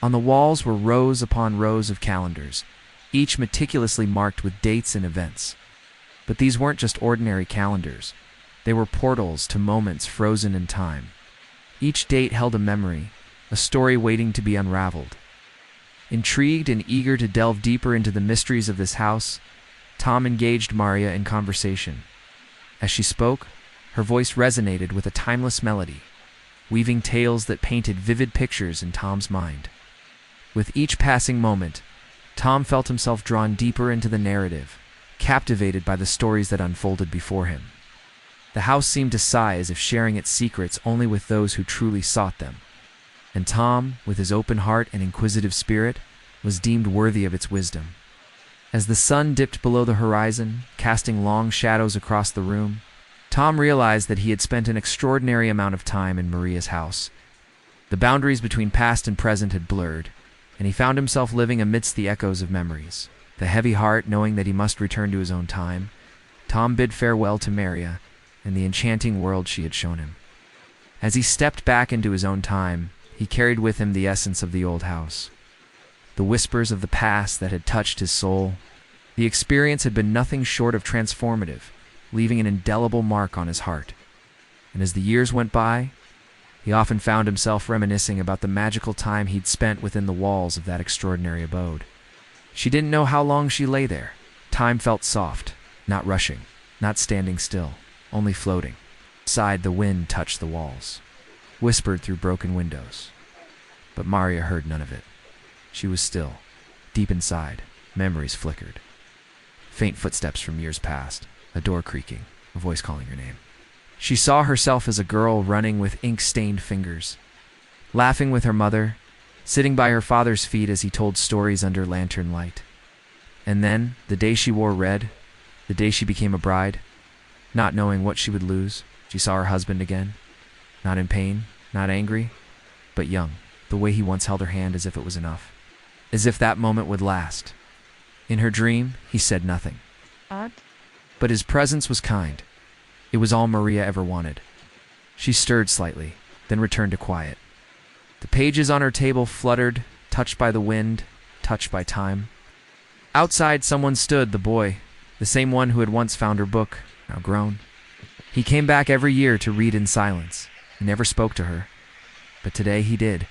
On the walls were rows upon rows of calendars, each meticulously marked with dates and events. But these weren't just ordinary calendars. They were portals to moments frozen in time. Each date held a memory, a story waiting to be unraveled. Intrigued and eager to delve deeper into the mysteries of this house, Tom engaged Maria in conversation. As she spoke, her voice resonated with a timeless melody, weaving tales that painted vivid pictures in Tom's mind. With each passing moment, Tom felt himself drawn deeper into the narrative, captivated by the stories that unfolded before him. The house seemed to sigh as if sharing its secrets only with those who truly sought them. And Tom, with his open heart and inquisitive spirit, was deemed worthy of its wisdom. As the sun dipped below the horizon, casting long shadows across the room, Tom realized that he had spent an extraordinary amount of time in Maria's house. The boundaries between past and present had blurred, and he found himself living amidst the echoes of memories. With a heavy heart, knowing that he must return to his own time, Tom bid farewell to Maria and the enchanting world she had shown him. As he stepped back into his own time, he carried with him the essence of the old house. The whispers of the past that had touched his soul. The experience had been nothing short of transformative, leaving an indelible mark on his heart. And as the years went by, he often found himself reminiscing about the magical time he'd spent within the walls of that extraordinary abode. She didn't know how long she lay there. Time felt soft, not rushing, not standing still, only floating. Outside, the wind touched the walls, whispered through broken windows. But Maria heard none of it. She was still. Deep inside, memories flickered. Faint footsteps from years past, a door creaking, a voice calling her name. She saw herself as a girl running with ink-stained fingers, laughing with her mother, sitting by her father's feet as he told stories under lantern light. And then, the day she wore red, the day she became a bride, not knowing what she would lose, she saw her husband again, not in pain, not angry, but young, the way he once held her hand as if it was enough, as if that moment would last. In her dream, he said nothing. What? But his presence was kind. It was all Maria ever wanted. She stirred slightly, then returned to quiet. The pages on her table fluttered, touched by the wind, touched by time. Outside, someone stood, the boy, the same one who had once found her book, now grown. He came back every year to read in silence. He never spoke to her. But today he did.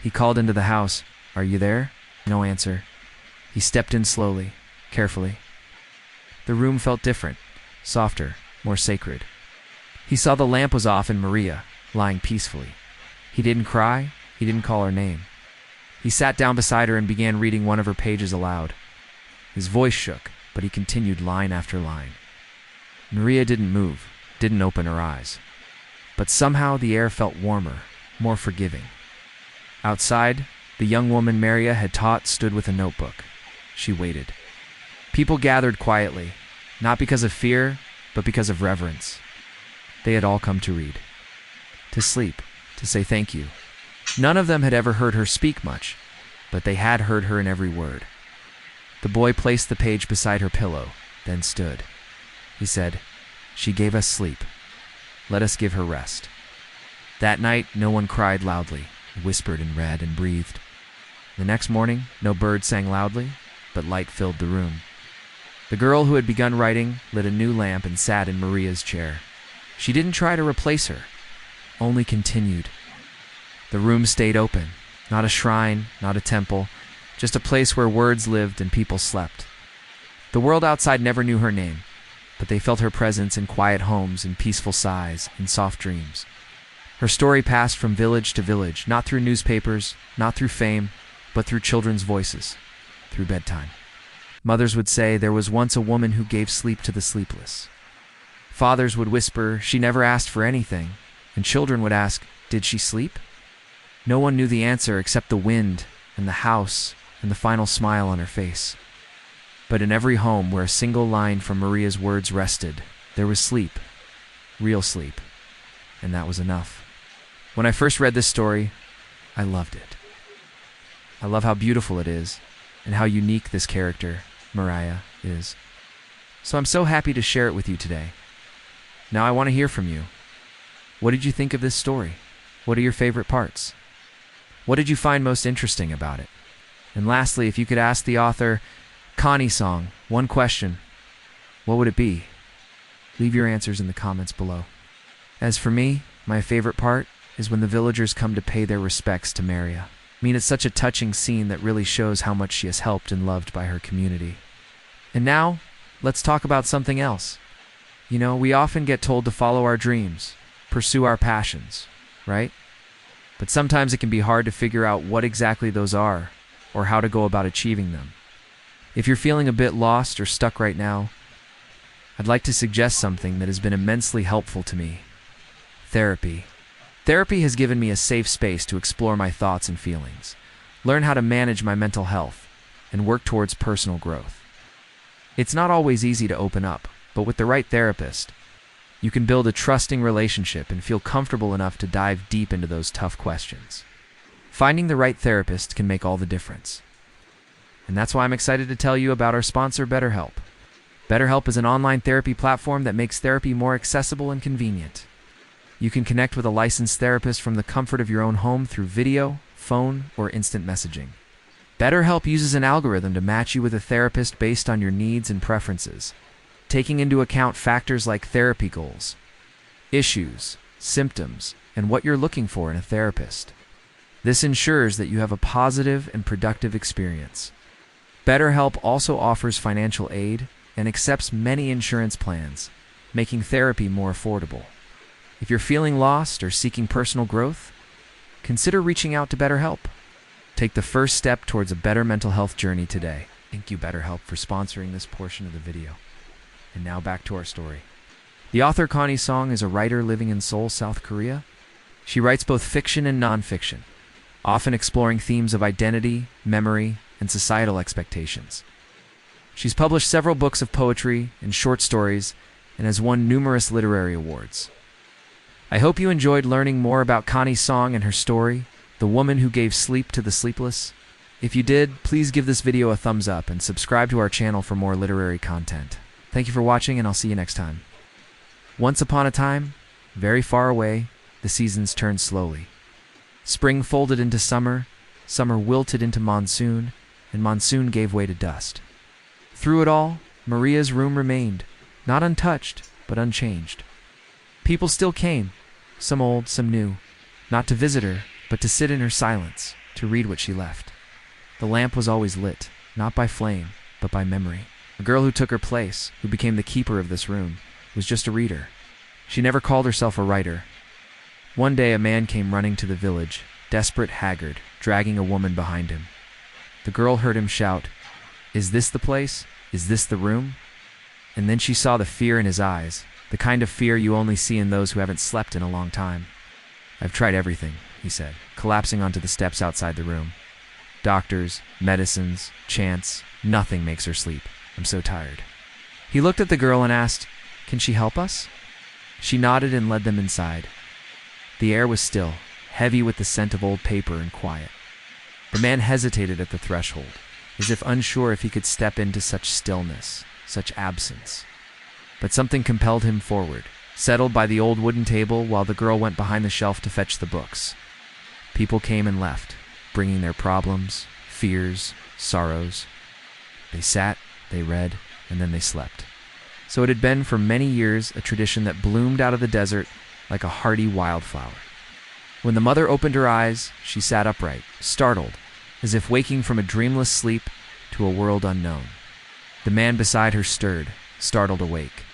He called into the house. "Are you there?" No answer. He stepped in slowly, carefully. The room felt different, softer, more sacred. He saw the lamp was off and Maria, lying peacefully. He didn't cry, he didn't call her name. He sat down beside her and began reading one of her pages aloud. His voice shook, but he continued line after line. Maria didn't move, didn't open her eyes. But somehow the air felt warmer, more forgiving. Outside, the young woman Maria had taught stood with a notebook. She waited. People gathered quietly, not because of fear, but because of reverence. They had all come to read, to sleep, to say thank you. None of them had ever heard her speak much, but they had heard her in every word. The boy placed the page beside her pillow, then stood. He said, "She gave us sleep. Let us give her rest." That night, no one cried loudly, whispered and read and breathed. The next morning, no bird sang loudly, but light filled the room. The girl who had begun writing lit a new lamp and sat in Maria's chair. She didn't try to replace her, only continued. The room stayed open, not a shrine, not a temple, just a place where words lived and people slept. The world outside never knew her name, but they felt her presence in quiet homes, in peaceful sighs, in soft dreams. Her story passed from village to village, not through newspapers, not through fame, but through children's voices, through bedtime. Mothers would say, "There was once a woman who gave sleep to the sleepless." Fathers would whisper, "She never asked for anything," and children would ask, "Did she sleep?" No one knew the answer except the wind and the house and the final smile on her face. But in every home where a single line from Maria's words rested, there was sleep, real sleep, and that was enough. When I first read this story, I loved it. I love how beautiful it is and how unique this character, Maria, is. So I'm so happy to share it with you today. Now I want to hear from you. What did you think of this story? What are your favorite parts? What did you find most interesting about it? And lastly, if you could ask the author, Connie Song, one question, what would it be? Leave your answers in the comments below. As for me, my favorite part is when the villagers come to pay their respects to Maria. I mean, it's such a touching scene that really shows how much she is helped and loved by her community. And now, let's talk about something else. You know, we often get told to follow our dreams, pursue our passions, right? But sometimes it can be hard to figure out what exactly those are or how to go about achieving them. If you're feeling a bit lost or stuck right now, I'd like to suggest something that has been immensely helpful to me. Therapy. Therapy has given me a safe space to explore my thoughts and feelings, learn how to manage my mental health, and work towards personal growth. It's not always easy to open up, but with the right therapist, you can build a trusting relationship and feel comfortable enough to dive deep into those tough questions. Finding the right therapist can make all the difference. And that's why I'm excited to tell you about our sponsor, BetterHelp. BetterHelp is an online therapy platform that makes therapy more accessible and convenient. You can connect with a licensed therapist from the comfort of your own home through video, phone, or instant messaging. BetterHelp uses an algorithm to match you with a therapist based on your needs and preferences, taking into account factors like therapy goals, issues, symptoms, and what you're looking for in a therapist. This ensures that you have a positive and productive experience. BetterHelp also offers financial aid and accepts many insurance plans, making therapy more affordable. If you're feeling lost or seeking personal growth, consider reaching out to BetterHelp. Take the first step towards a better mental health journey today. Thank you, BetterHelp, for sponsoring this portion of the video. And now back to our story. The author Connie Song is a writer living in Seoul, South Korea. She writes both fiction and nonfiction, often exploring themes of identity, memory, and societal expectations. She's published several books of poetry and short stories and has won numerous literary awards. I hope you enjoyed learning more about Connie Song and her story, The Woman Who Gave Sleep to the Sleepless. If you did, please give this video a thumbs up and subscribe to our channel for more literary content. Thank you for watching, and I'll see you next time. Once upon a time, very far away, the seasons turned slowly. Spring folded into summer, summer wilted into monsoon, and monsoon gave way to dust. Through it all, Maria's room remained, not untouched, but unchanged. People still came, some old, some new, not to visit her, but to sit in her silence, to read what she left. The lamp was always lit, not by flame, but by memory. The girl who took her place, who became the keeper of this room, was just a reader. She never called herself a writer. One day a man came running to the village, desperate, haggard, dragging a woman behind him. The girl heard him shout, "Is this the place? Is this the room?" And then she saw the fear in his eyes, the kind of fear you only see in those who haven't slept in a long time. "I've tried everything," he said, collapsing onto the steps outside the room. "Doctors, medicines, chants, nothing makes her sleep. I'm so tired." He looked at the girl and asked, "Can she help us?" She nodded and led them inside. The air was still, heavy with the scent of old paper and quiet. The man hesitated at the threshold, as if unsure if he could step into such stillness, such absence. But something compelled him forward, settled by the old wooden table while the girl went behind the shelf to fetch the books. People came and left, bringing their problems, fears, sorrows. They sat, they read, and then they slept. So it had been for many years a tradition that bloomed out of the desert like a hardy wildflower. When the mother opened her eyes, she sat upright, startled, as if waking from a dreamless sleep to a world unknown. The man beside her stirred, startled awake.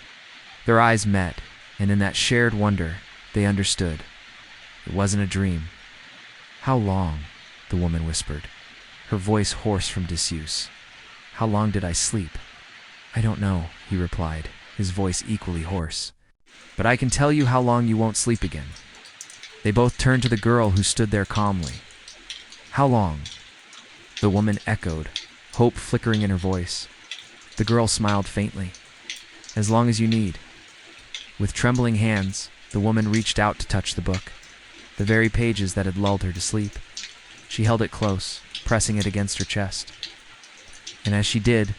Their eyes met, and in that shared wonder, they understood. It wasn't a dream. "How long?" the woman whispered, her voice hoarse from disuse. "How long did I sleep?" "I don't know," he replied, his voice equally hoarse. "But I can tell you how long you won't sleep again." They both turned to the girl who stood there calmly. "How long?" The woman echoed, hope flickering in her voice. The girl smiled faintly. "As long as you need." With trembling hands, the woman reached out to touch the book, the very pages that had lulled her to sleep. She held it close, pressing it against her chest. And as she did,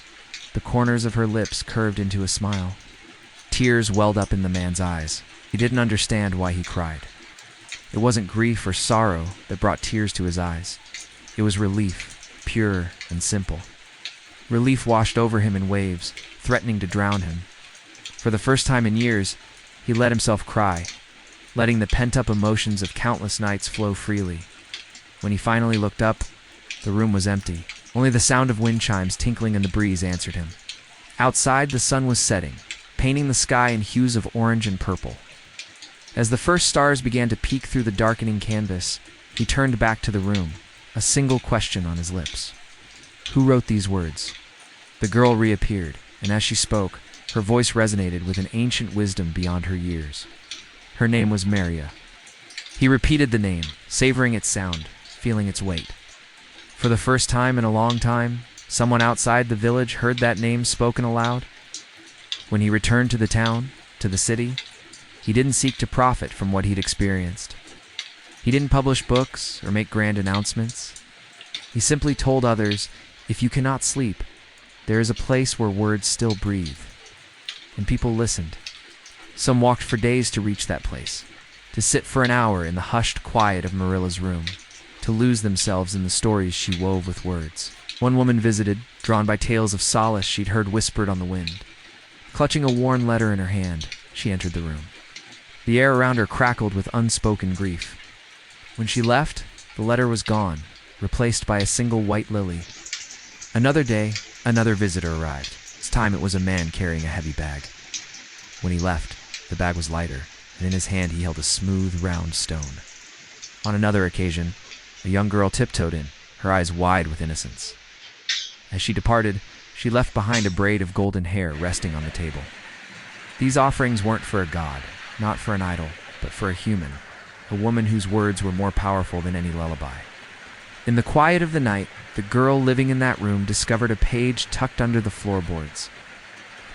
the corners of her lips curved into a smile. Tears welled up in the man's eyes. He didn't understand why he cried. It wasn't grief or sorrow that brought tears to his eyes. It was relief, pure and simple. Relief washed over him in waves, threatening to drown him. For the first time in years, he let himself cry, letting the pent-up emotions of countless nights flow freely. When he finally looked up, the room was empty. Only the sound of wind chimes tinkling in the breeze answered him. Outside, the sun was setting, painting the sky in hues of orange and purple. As the first stars began to peek through the darkening canvas, he turned back to the room, a single question on his lips. Who wrote these words? The girl reappeared, and as she spoke, her voice resonated with an ancient wisdom beyond her years. Her name was Maria. He repeated the name, savoring its sound, feeling its weight. For the first time in a long time, someone outside the village heard that name spoken aloud. When he returned to the town, to the city, he didn't seek to profit from what he'd experienced. He didn't publish books or make grand announcements. He simply told others, if you cannot sleep, there is a place where words still breathe. And people listened. Some walked for days to reach that place, to sit for an hour in the hushed quiet of Marilla's room, to lose themselves in the stories she wove with words. One woman visited, drawn by tales of solace she'd heard whispered on the wind. Clutching a worn letter in her hand, she entered the room. The air around her crackled with unspoken grief. When she left, the letter was gone, replaced by a single white lily. Another day, another visitor arrived. This time it was a man carrying a heavy bag. When he left, the bag was lighter, and in his hand he held a smooth, round stone. On another occasion, a young girl tiptoed in, her eyes wide with innocence. As she departed, she left behind a braid of golden hair resting on the table. These offerings weren't for a god, not for an idol, but for a human, a woman whose words were more powerful than any lullaby. In the quiet of the night, the girl living in that room discovered a page tucked under the floorboards.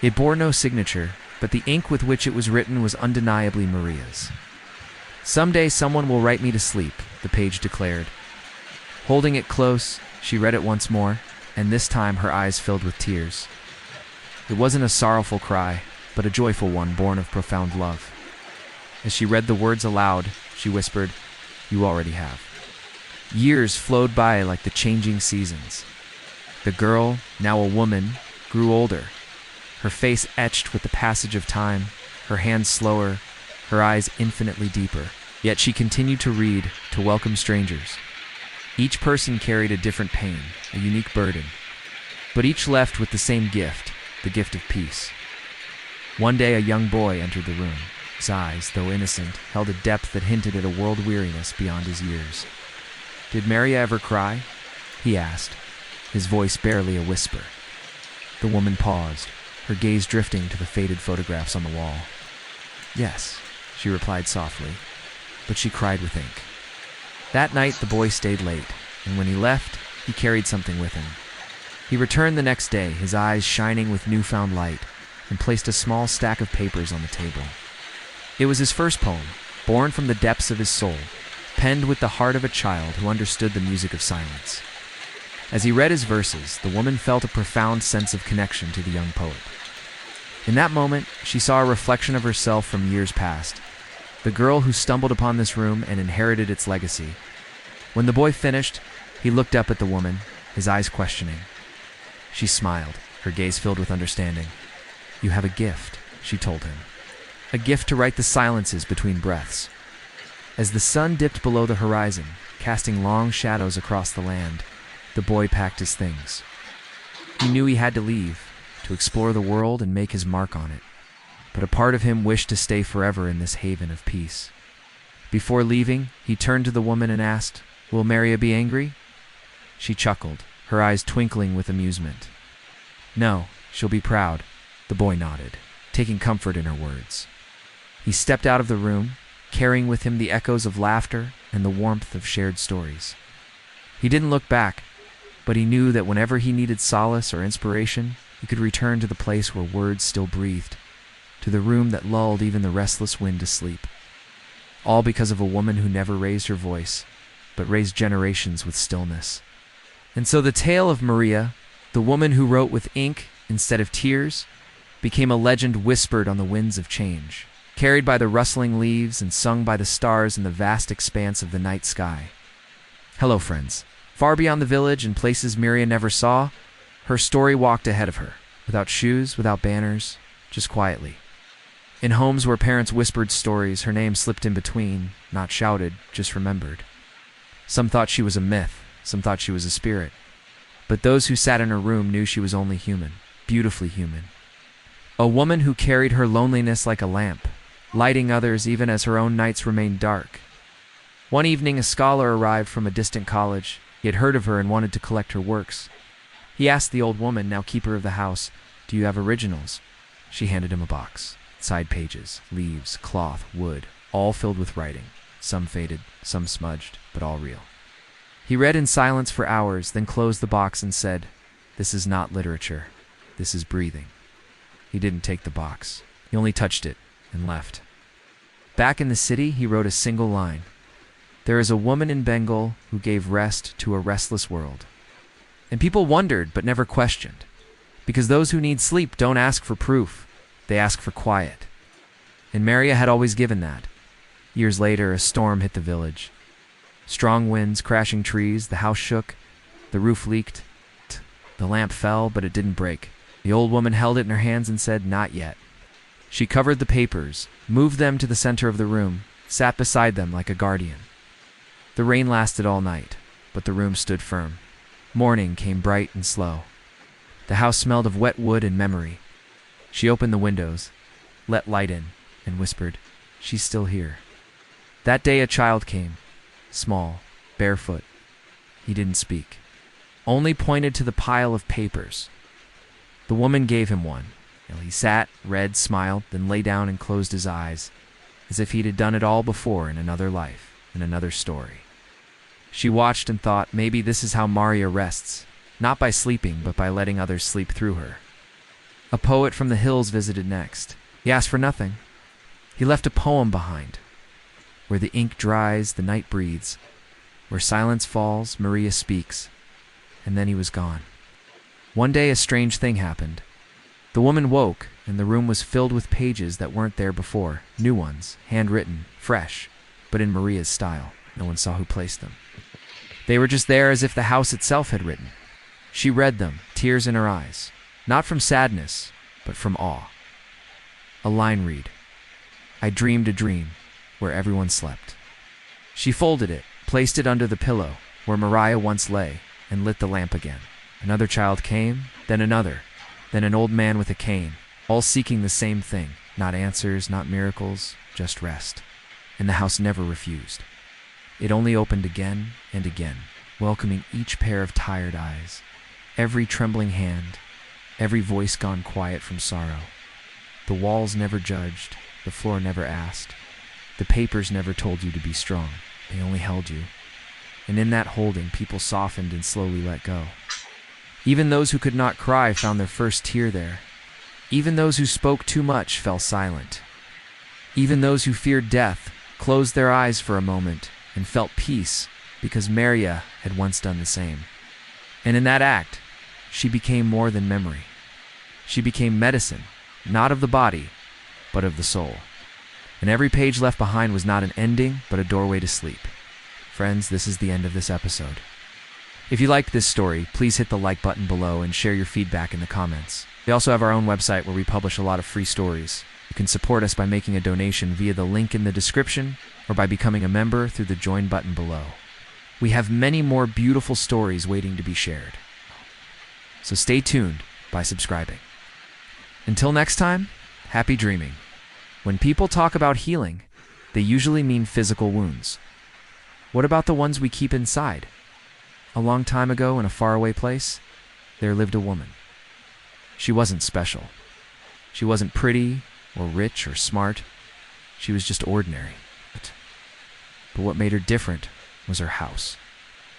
It bore no signature, but the ink with which it was written was undeniably Maria's. "Someday someone will write me to sleep," the page declared. Holding it close, she read it once more, and this time her eyes filled with tears. It wasn't a sorrowful cry, but a joyful one born of profound love. As she read the words aloud, she whispered, "You already have." Years flowed by like the changing seasons. The girl, now a woman, grew older, her face etched with the passage of time, her hands slower, her eyes infinitely deeper. Yet she continued to read, to welcome strangers. Each person carried a different pain, a unique burden, but each left with the same gift, the gift of peace. One day a young boy entered the room. His eyes, though innocent, held a depth that hinted at a world weariness beyond his years. "Did Maria ever cry?" he asked, his voice barely a whisper. The woman paused, her gaze drifting to the faded photographs on the wall. "Yes," she replied softly, but she cried with ink. That night the boy stayed late, and when he left, he carried something with him. He returned the next day, his eyes shining with newfound light, and placed a small stack of papers on the table. It was his first poem, born from the depths of his soul, penned with the heart of a child who understood the music of silence. As he read his verses, the woman felt a profound sense of connection to the young poet. In that moment, she saw a reflection of herself from years past, the girl who stumbled upon this room and inherited its legacy. When the boy finished, he looked up at the woman, his eyes questioning. She smiled, her gaze filled with understanding. "You have a gift," she told him. "A gift to write the silences between breaths." As the sun dipped below the horizon, casting long shadows across the land, the boy packed his things. He knew he had to leave, to explore the world and make his mark on it. But a part of him wished to stay forever in this haven of peace. Before leaving, he turned to the woman and asked, "Will Maria be angry?" She chuckled, her eyes twinkling with amusement. "No, she'll be proud," the boy nodded, taking comfort in her words. He stepped out of the room, carrying with him the echoes of laughter and the warmth of shared stories. He didn't look back, but he knew that whenever he needed solace or inspiration, he could return to the place where words still breathed, to the room that lulled even the restless wind to sleep. All because of a woman who never raised her voice, but raised generations with stillness. And so the tale of Maria, the woman who wrote with ink instead of tears, became a legend whispered on the winds of change, carried by the rustling leaves and sung by the stars in the vast expanse of the night sky. Hello, friends. Far beyond the village and places Maria never saw, her story walked ahead of her, without shoes, without banners, just quietly. In homes where parents whispered stories, her name slipped in between, not shouted, just remembered. Some thought she was a myth, some thought she was a spirit. But those who sat in her room knew she was only human, beautifully human. A woman who carried her loneliness like a lamp, lighting others even as her own nights remained dark. One evening, a scholar arrived from a distant college. He had heard of her and wanted to collect her works. He asked the old woman, now keeper of the house, "Do you have originals?" She handed him a box. Side pages, leaves, cloth, wood, all filled with writing, some faded, some smudged, but all real. He read in silence for hours, then closed the box and said, "This is not literature. This is breathing." He didn't take the box. He only touched it and left. Back in the city, he wrote a single line. "There is a woman in Bengal who gave rest to a restless world." And people wondered but never questioned, because those who need sleep don't ask for proof. They ask for quiet. And Maria had always given that. Years later, a storm hit the village. Strong winds, crashing trees, the house shook, the roof leaked. The lamp fell, but it didn't break. The old woman held it in her hands and said, "Not yet." She covered the papers, moved them to the center of the room, sat beside them like a guardian. The rain lasted all night, but the room stood firm. Morning came bright and slow. The house smelled of wet wood and memory. She opened the windows, let light in, and whispered, "She's still here." That day a child came, small, barefoot. He didn't speak, only pointed to the pile of papers. The woman gave him one. He sat, read, smiled, then lay down and closed his eyes, as if he'd done it all before in another life, in another story. She watched and thought, maybe this is how Maria rests, not by sleeping, but by letting others sleep through her. A poet from the hills visited next. He asked for nothing. He left a poem behind. Where the ink dries, the night breathes. Where silence falls, Maria speaks. And then he was gone. One day a strange thing happened. The woman woke, and the room was filled with pages that weren't there before. New ones, handwritten, fresh, but in Maria's style. No one saw who placed them. They were just there as if the house itself had written. She read them, tears in her eyes. Not from sadness, but from awe. A line read, "I dreamed a dream where everyone slept." She folded it, placed it under the pillow where Maria once lay, and lit the lamp again. Another child came, then another, then an old man with a cane, all seeking the same thing, not answers, not miracles, just rest. And the house never refused. It only opened again and again, welcoming each pair of tired eyes, every trembling hand, every voice gone quiet from sorrow. The walls never judged, the floor never asked. The papers never told you to be strong, they only held you. And in that holding, people softened and slowly let go. Even those who could not cry found their first tear there. Even those who spoke too much fell silent. Even those who feared death closed their eyes for a moment and felt peace because Maria had once done the same. And in that act, she became more than memory. She became medicine, not of the body, but of the soul. And every page left behind was not an ending, but a doorway to sleep. Friends, this is the end of this episode. If you liked this story, please hit the like button below and share your feedback in the comments. We also have our own website where we publish a lot of free stories. You can support us by making a donation via the link in the description or by becoming a member through the join button below. We have many more beautiful stories waiting to be shared. So stay tuned by subscribing. Until next time, happy dreaming. When people talk about healing, they usually mean physical wounds. What about the ones we keep inside? A long time ago in a faraway place, there lived a woman. She wasn't special. She wasn't pretty or rich or smart. She was just ordinary. But what made her different was her house.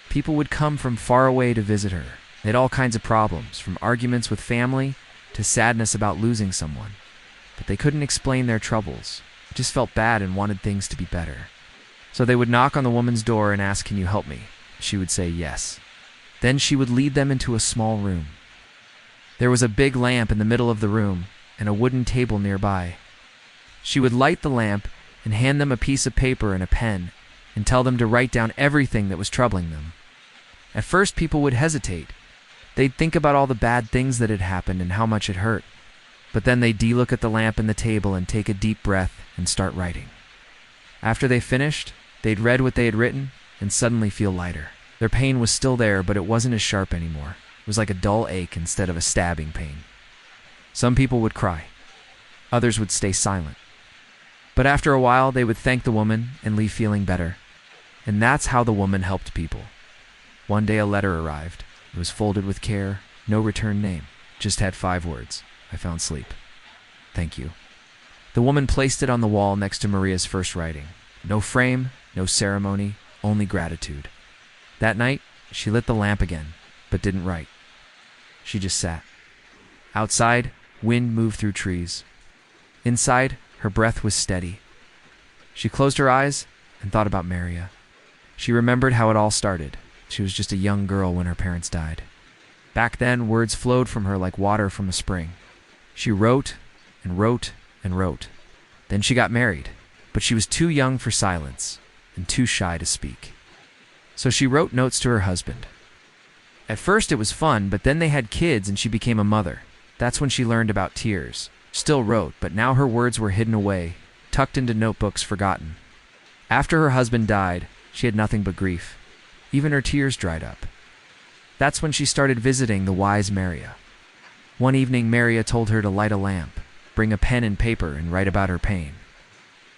People would come from far away to visit her. They had all kinds of problems, from arguments with family to sadness about losing someone. But they couldn't explain their troubles. They just felt bad and wanted things to be better. So they would knock on the woman's door and ask, "Can you help me?" She would say yes. Then she would lead them into a small room. There was a big lamp in the middle of the room and a wooden table nearby. She would light the lamp and hand them a piece of paper and a pen and tell them to write down everything that was troubling them. At first, people would hesitate. They'd think about all the bad things that had happened and how much it hurt. But then they'd look at the lamp and the table and take a deep breath and start writing. After they finished, they'd read what they had written and suddenly feel lighter. Their pain was still there, but it wasn't as sharp anymore. It was like a dull ache instead of a stabbing pain. Some people would cry. Others would stay silent. But after a while, they would thank the woman and leave feeling better. And that's how the woman helped people. One day a letter arrived. It was folded with care, no return name. Just had 5 words. "I found sleep. Thank you." The woman placed it on the wall next to Maria's first writing. No frame, no ceremony, only gratitude. That night, she lit the lamp again, but didn't write. She just sat. Outside, wind moved through trees. Inside, her breath was steady. She closed her eyes and thought about Maria. She remembered how it all started. She was just a young girl when her parents died. Back then, words flowed from her like water from a spring. She wrote and wrote and wrote. Then she got married, but she was too young for silence and too shy to speak. So she wrote notes to her husband. At first it was fun, but then they had kids and she became a mother. That's when she learned about tears. Still wrote, but now her words were hidden away, tucked into notebooks forgotten. After her husband died, she had nothing but grief. Even her tears dried up. That's when she started visiting the wise Maria. One evening, Maria told her to light a lamp, bring a pen and paper, and write about her pain.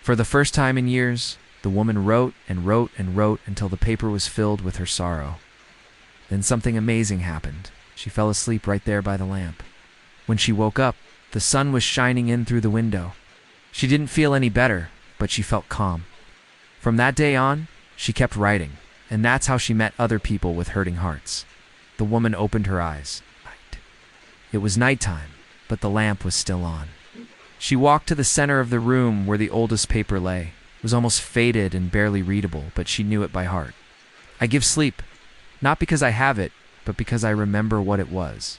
For the first time in years, the woman wrote and wrote and wrote until the paper was filled with her sorrow. Then something amazing happened. She fell asleep right there by the lamp. When she woke up, the sun was shining in through the window. She didn't feel any better, but she felt calm. From that day on, she kept writing, and that's how she met other people with hurting hearts. The woman opened her eyes. It was nighttime, but the lamp was still on. She walked to the center of the room where the oldest paper lay. It was almost faded and barely readable, but she knew it by heart. "I give sleep, not because I have it, but because I remember what it was."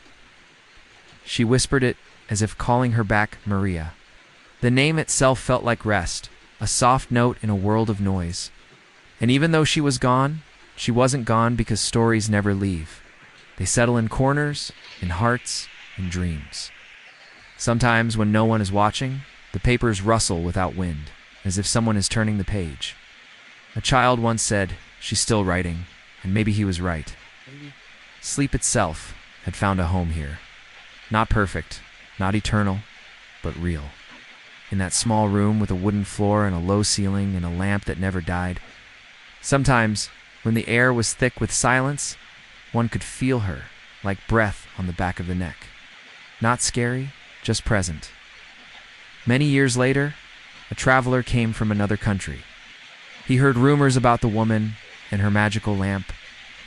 She whispered it as if calling her back Maria. The name itself felt like rest, a soft note in a world of noise. And even though she was gone, she wasn't gone because stories never leave. They settle in corners, in hearts, in dreams. Sometimes when no one is watching, the papers rustle without wind, as if someone is turning the page. A child once said, "She's still writing," and maybe he was right. Sleep itself had found a home here. Not perfect, not eternal, but real. In that small room with a wooden floor and a low ceiling and a lamp that never died. Sometimes, when the air was thick with silence, one could feel her, like breath on the back of the neck. Not scary, just present. Many years later, a traveler came from another country. He heard rumors about the woman and her magical lamp,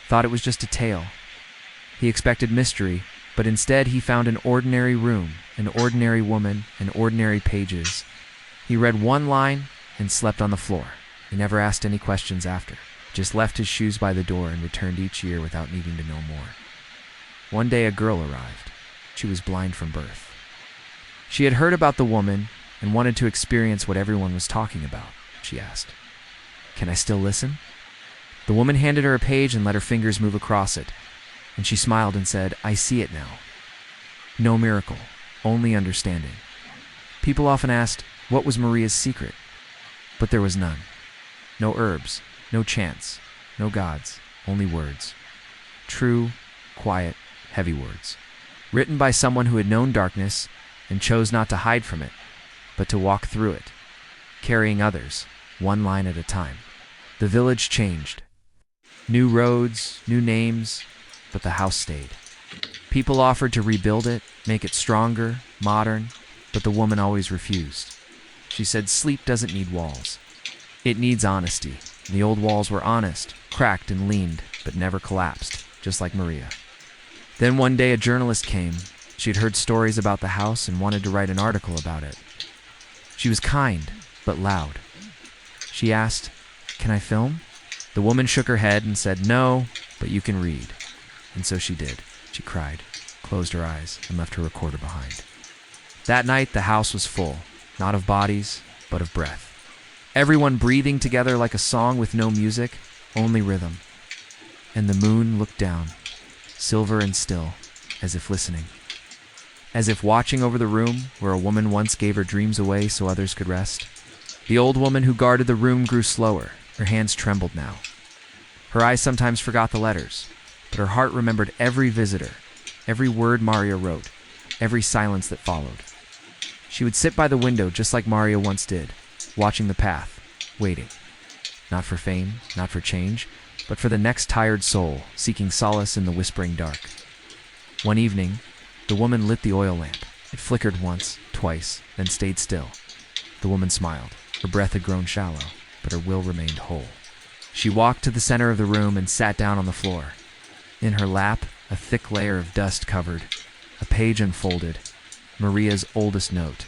thought it was just a tale. He expected mystery, but instead he found an ordinary room, an ordinary woman, and ordinary pages. He read one line and slept on the floor. He never asked any questions after, just left his shoes by the door and returned each year without needing to know more. One day a girl arrived. She was blind from birth. She had heard about the woman and wanted to experience what everyone was talking about. She asked, "Can I still listen?" The woman handed her a page and let her fingers move across it, and she smiled and said, "I see it now." No miracle, only understanding. People often asked, what was Maria's secret? But there was none. No herbs, no chants, no gods, only words. True, quiet, heavy words. Written by someone who had known darkness and chose not to hide from it, but to walk through it, carrying others, one line at a time. The village changed. New roads, new names, but the house stayed. People offered to rebuild it, make it stronger, modern, but the woman always refused. She said sleep doesn't need walls. It needs honesty. And the old walls were honest, cracked and leaned, but never collapsed, just like Maria. Then one day a journalist came. She had heard stories about the house and wanted to write an article about it. She was kind, but loud. She asked, "Can I film?" The woman shook her head and said, "No, but you can read." And so she did. She cried, closed her eyes, and left her recorder behind. That night, the house was full, not of bodies, but of breath. Everyone breathing together like a song with no music, only rhythm. And the moon looked down, silver and still, as if listening. As if watching over the room where a woman once gave her dreams away so others could rest. The old woman who guarded the room grew slower. Her hands trembled now. Her eyes sometimes forgot the letters, but her heart remembered every visitor, every word Maria wrote, every silence that followed. She would sit by the window just like Maria once did, watching the path, waiting. Not for fame, not for change, but for the next tired soul, seeking solace in the whispering dark. One evening, the woman lit the oil lamp. It flickered once, twice, then stayed still. The woman smiled. Her breath had grown shallow, but her will remained whole. She walked to the center of the room and sat down on the floor. In her lap, a thick layer of dust covered. A page unfolded. Maria's oldest note.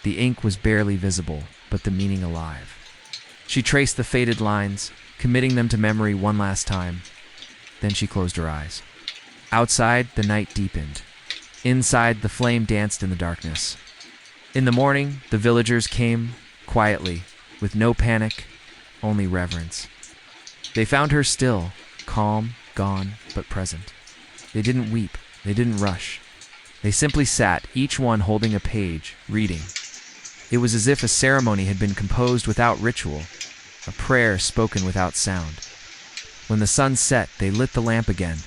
The ink was barely visible, but the meaning alive. She traced the faded lines, committing them to memory one last time. Then she closed her eyes. Outside, the night deepened. Inside, the flame danced in the darkness. In the morning, the villagers came, quietly, with no panic, only reverence. They found her still, calm, gone, but present. They didn't weep. They didn't rush. They simply sat, each one holding a page, reading. It was as if a ceremony had been composed without ritual, a prayer spoken without sound. When the sun set, they lit the lamp again,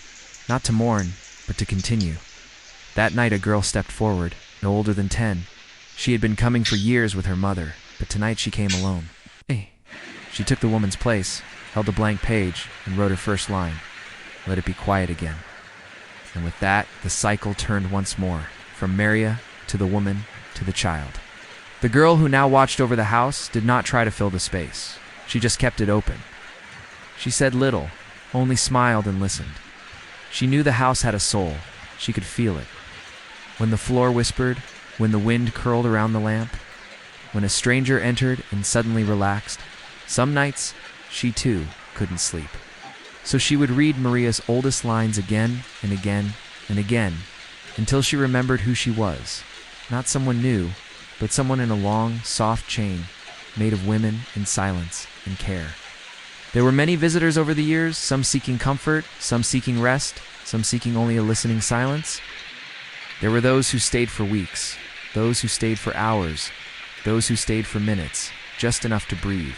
not to mourn, but to continue. That night a girl stepped forward, no older than 10. She had been coming for years with her mother, but tonight she came alone. Hey. She took the woman's place, held a blank page, and wrote her first line. Let it be quiet again. And with that, the cycle turned once more, from Maria to the woman to the child. The girl who now watched over the house did not try to fill the space. She just kept it open. She said little, only smiled and listened. She knew the house had a soul. She could feel it. When the floor whispered, when the wind curled around the lamp, when a stranger entered and suddenly relaxed, some nights she too couldn't sleep. So she would read Maria's oldest lines again and again and again until she remembered who she was. Not someone new, but someone in a long, soft chain made of women and silence and care. There were many visitors over the years, some seeking comfort, some seeking rest, some seeking only a listening silence. There were those who stayed for weeks, those who stayed for hours, those who stayed for minutes, just enough to breathe.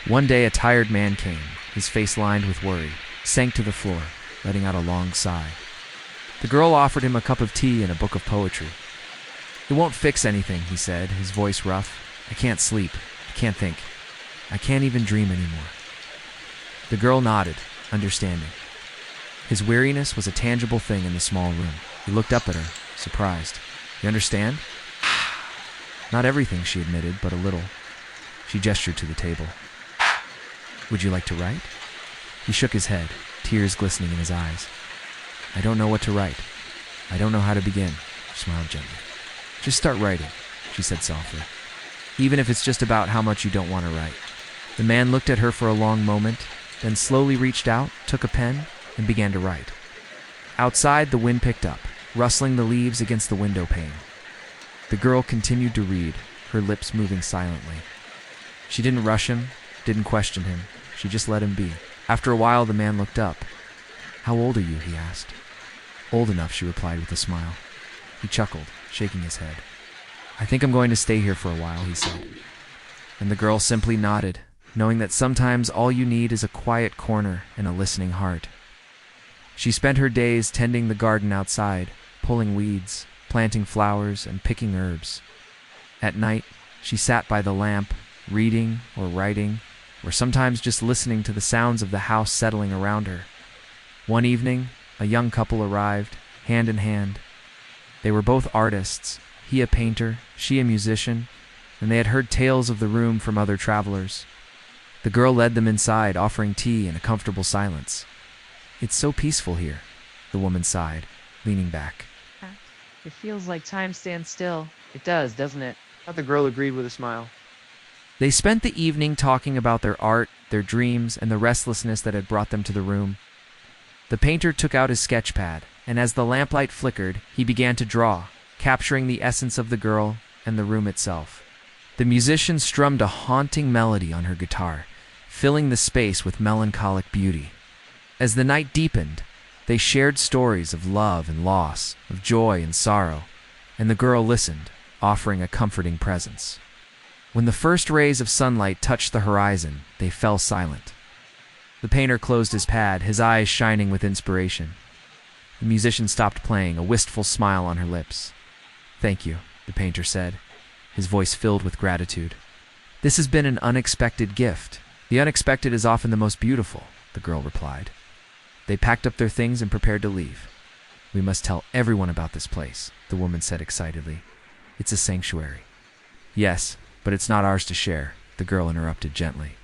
One day a tired man came, his face lined with worry, sank to the floor, letting out a long sigh. The girl offered him a cup of tea and a book of poetry. It won't fix anything, he said, his voice rough. I can't sleep. I can't think. I can't even dream anymore. The girl nodded, understanding. His weariness was a tangible thing in the small room. He looked up at her, surprised. You understand? Not everything, she admitted, but a little. She gestured to the table. Would you like to write? He shook his head, tears glistening in his eyes. I don't know what to write. I don't know how to begin, she smiled gently. Just start writing, she said softly. Even if it's just about how much you don't want to write. The man looked at her for a long moment, then slowly reached out, took a pen, and began to write. Outside, the wind picked up, rustling the leaves against the window pane. The girl continued to read, her lips moving silently. She didn't rush him, didn't question him. She just let him be. After a while, the man looked up. How old are you? He asked. Old enough, she replied with a smile. He chuckled, shaking his head. I think I'm going to stay here for a while, he said. And the girl simply nodded, knowing that sometimes all you need is a quiet corner and a listening heart. She spent her days tending the garden outside, pulling weeds, planting flowers and picking herbs. At night, she sat by the lamp, reading or writing, or sometimes just listening to the sounds of the house settling around her. One evening, a young couple arrived, hand in hand. They were both artists, he a painter, she a musician, and they had heard tales of the room from other travelers. The girl led them inside, offering tea and a comfortable silence. "It's so peaceful here," the woman sighed, leaning back. It feels like time stands still. It does, doesn't it? The girl agreed with a smile. They spent the evening talking about their art, their dreams, and the restlessness that had brought them to the room. The painter took out his sketch pad, and as the lamplight flickered, he began to draw, capturing the essence of the girl and the room itself. The musician strummed a haunting melody on her guitar, filling the space with melancholic beauty. As the night deepened, they shared stories of love and loss, of joy and sorrow, and the girl listened, offering a comforting presence. When the first rays of sunlight touched the horizon, they fell silent. The painter closed his pad, his eyes shining with inspiration. The musician stopped playing, a wistful smile on her lips. "Thank you," the painter said, his voice filled with gratitude. "This has been an unexpected gift. The unexpected is often the most beautiful," the girl replied. They packed up their things and prepared to leave. "We must tell everyone about this place," the woman said excitedly. "It's a sanctuary." "Yes, but it's not ours to share," the girl interrupted gently.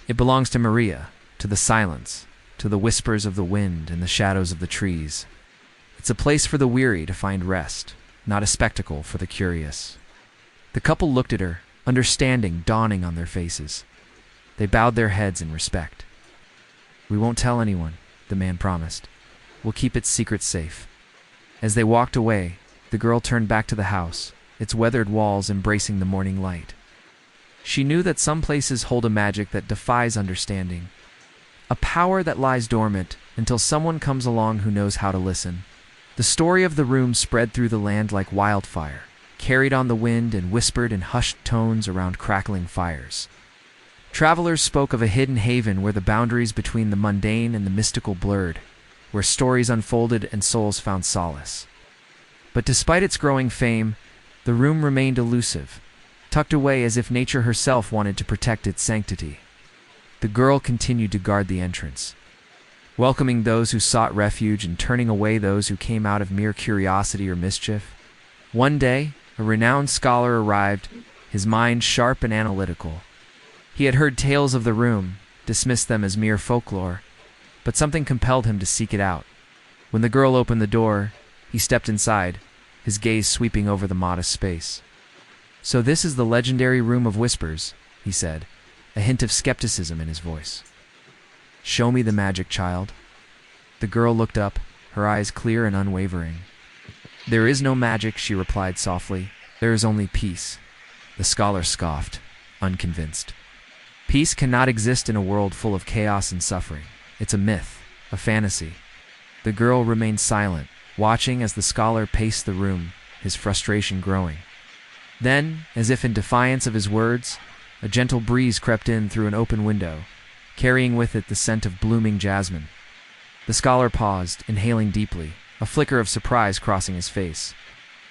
"It belongs to Maria, to the silence, to the whispers of the wind and the shadows of the trees. It's a place for the weary to find rest, not a spectacle for the curious." The couple looked at her, understanding dawning on their faces. They bowed their heads in respect. "We won't tell anyone," the man promised. "We'll keep its secret safe." As they walked away, the girl turned back to the house, its weathered walls embracing the morning light. She knew that some places hold a magic that defies understanding, a power that lies dormant until someone comes along who knows how to listen. The story of the room spread through the land like wildfire, carried on the wind and whispered in hushed tones around crackling fires. Travelers spoke of a hidden haven where the boundaries between the mundane and the mystical blurred, where stories unfolded and souls found solace. But despite its growing fame, the room remained elusive, tucked away as if nature herself wanted to protect its sanctity. The girl continued to guard the entrance, welcoming those who sought refuge and turning away those who came out of mere curiosity or mischief. One day, a renowned scholar arrived, his mind sharp and analytical. He had heard tales of the room, dismissed them as mere folklore, but something compelled him to seek it out. When the girl opened the door, he stepped inside, his gaze sweeping over the modest space. "So this is the legendary Room of Whispers," he said, a hint of skepticism in his voice. "Show me the magic, child." The girl looked up, her eyes clear and unwavering. "There is no magic," she replied softly. "There is only peace." The scholar scoffed, unconvinced. "Peace cannot exist in a world full of chaos and suffering. It's a myth, a fantasy." The girl remained silent, watching as the scholar paced the room, his frustration growing. Then, as if in defiance of his words, a gentle breeze crept in through an open window, carrying with it the scent of blooming jasmine. The scholar paused, inhaling deeply, a flicker of surprise crossing his face.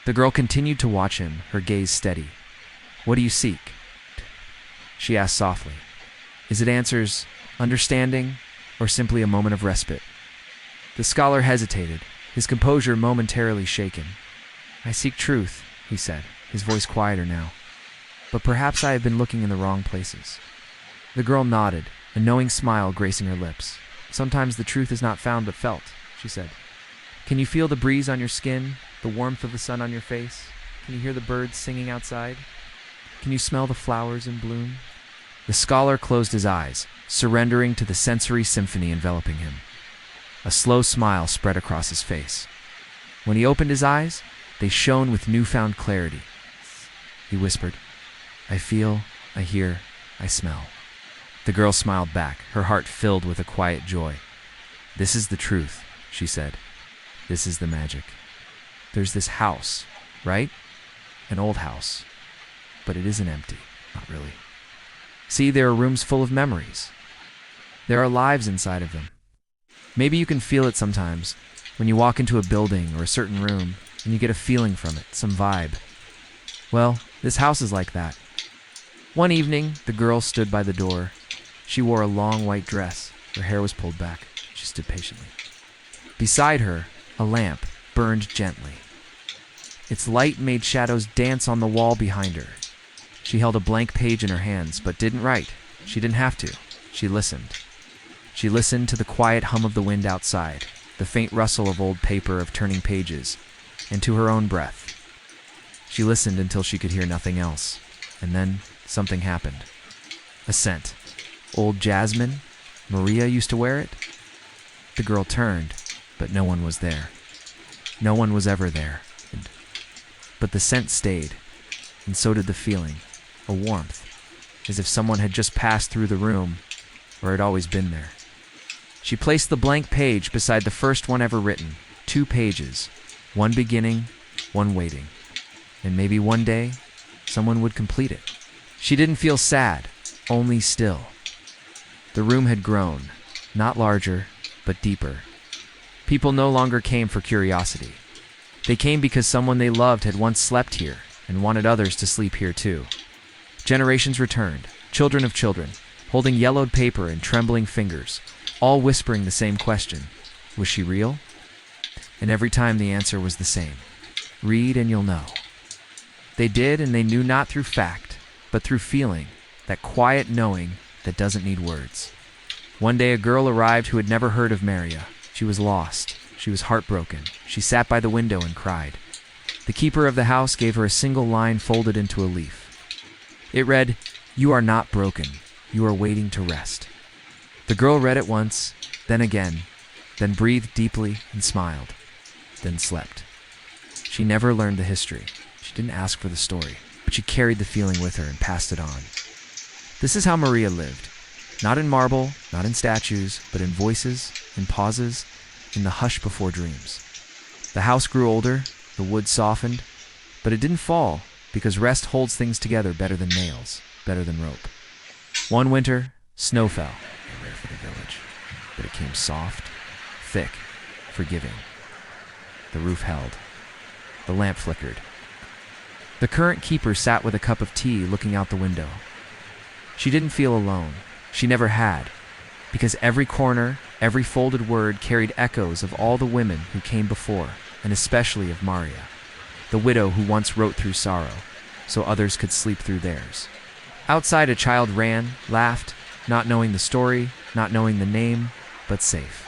The girl continued to watch him, her gaze steady. "What do you seek?" she asked softly. "Is it answers, understanding, or simply a moment of respite?" The scholar hesitated, his composure momentarily shaken. "I seek truth," he said, his voice quieter now. "But perhaps I have been looking in the wrong places." The girl nodded, a knowing smile gracing her lips. "Sometimes the truth is not found but felt," she said. "Can you feel the breeze on your skin, the warmth of the sun on your face? Can you hear the birds singing outside? Can you smell the flowers in bloom?" The scholar closed his eyes, surrendering to the sensory symphony enveloping him. A slow smile spread across his face. When he opened his eyes, they shone with newfound clarity. He whispered, "I feel, I hear, I smell." The girl smiled back, her heart filled with a quiet joy. "This is the truth," she said. "This is the magic. There's this house, right? An old house. But it isn't empty, not really. See, there are rooms full of memories. There are lives inside of them. Maybe you can feel it sometimes when you walk into a building or a certain room. and you get a feeling from it, some vibe. Well, this house is like that. One evening, the girl stood by the door. She wore a long white dress. Her hair was pulled back. She stood patiently. Beside her, a lamp burned gently. Its light made shadows dance on the wall behind her. She held a blank page in her hands, but didn't write. She didn't have to. She listened. She listened to the quiet hum of the wind outside, the faint rustle of old paper of turning pages, and to her own breath. She listened until she could hear nothing else, and then something happened. A scent. Old jasmine? Maria used to wear it? The girl turned, but no one was there. No one was ever there. But the scent stayed, and so did the feeling, a warmth, as if someone had just passed through the room, or had always been there. She placed the blank page beside the first one ever written, 2 pages, one beginning, one waiting. And maybe one day, someone would complete it. She didn't feel sad, only still. The room had grown, not larger, but deeper. People no longer came for curiosity. They came because someone they loved had once slept here and wanted others to sleep here too. Generations returned, children of children, holding yellowed paper and trembling fingers, all whispering the same question. Was she real? And every time the answer was the same. Read and you'll know. They did, and they knew not through fact, but through feeling, that quiet knowing that doesn't need words. One day a girl arrived who had never heard of Maria. She was lost. She was heartbroken. She sat by the window and cried. The keeper of the house gave her a single line folded into a leaf. It read, "You are not broken. You are waiting to rest." The girl read it once, then again, then breathed deeply and smiled, then slept. She never learned the history. She didn't ask for the story, but she carried the feeling with her and passed it on. This is how Maria lived. Not in marble, not in statues, but in voices, in pauses, in the hush before dreams. The house grew older, the wood softened, but it didn't fall, because rest holds things together better than nails, better than rope. One winter, snow fell, rare for the village, but it came soft, thick, forgiving. The roof held. The lamp flickered. The current keeper sat with a cup of tea looking out the window. She didn't feel alone. She never had, because every corner, every folded word carried echoes of all the women who came before, and especially of Maria, the widow who once wrote through sorrow, so others could sleep through theirs. Outside, a child ran, laughed, not knowing the story, not knowing the name, but safe.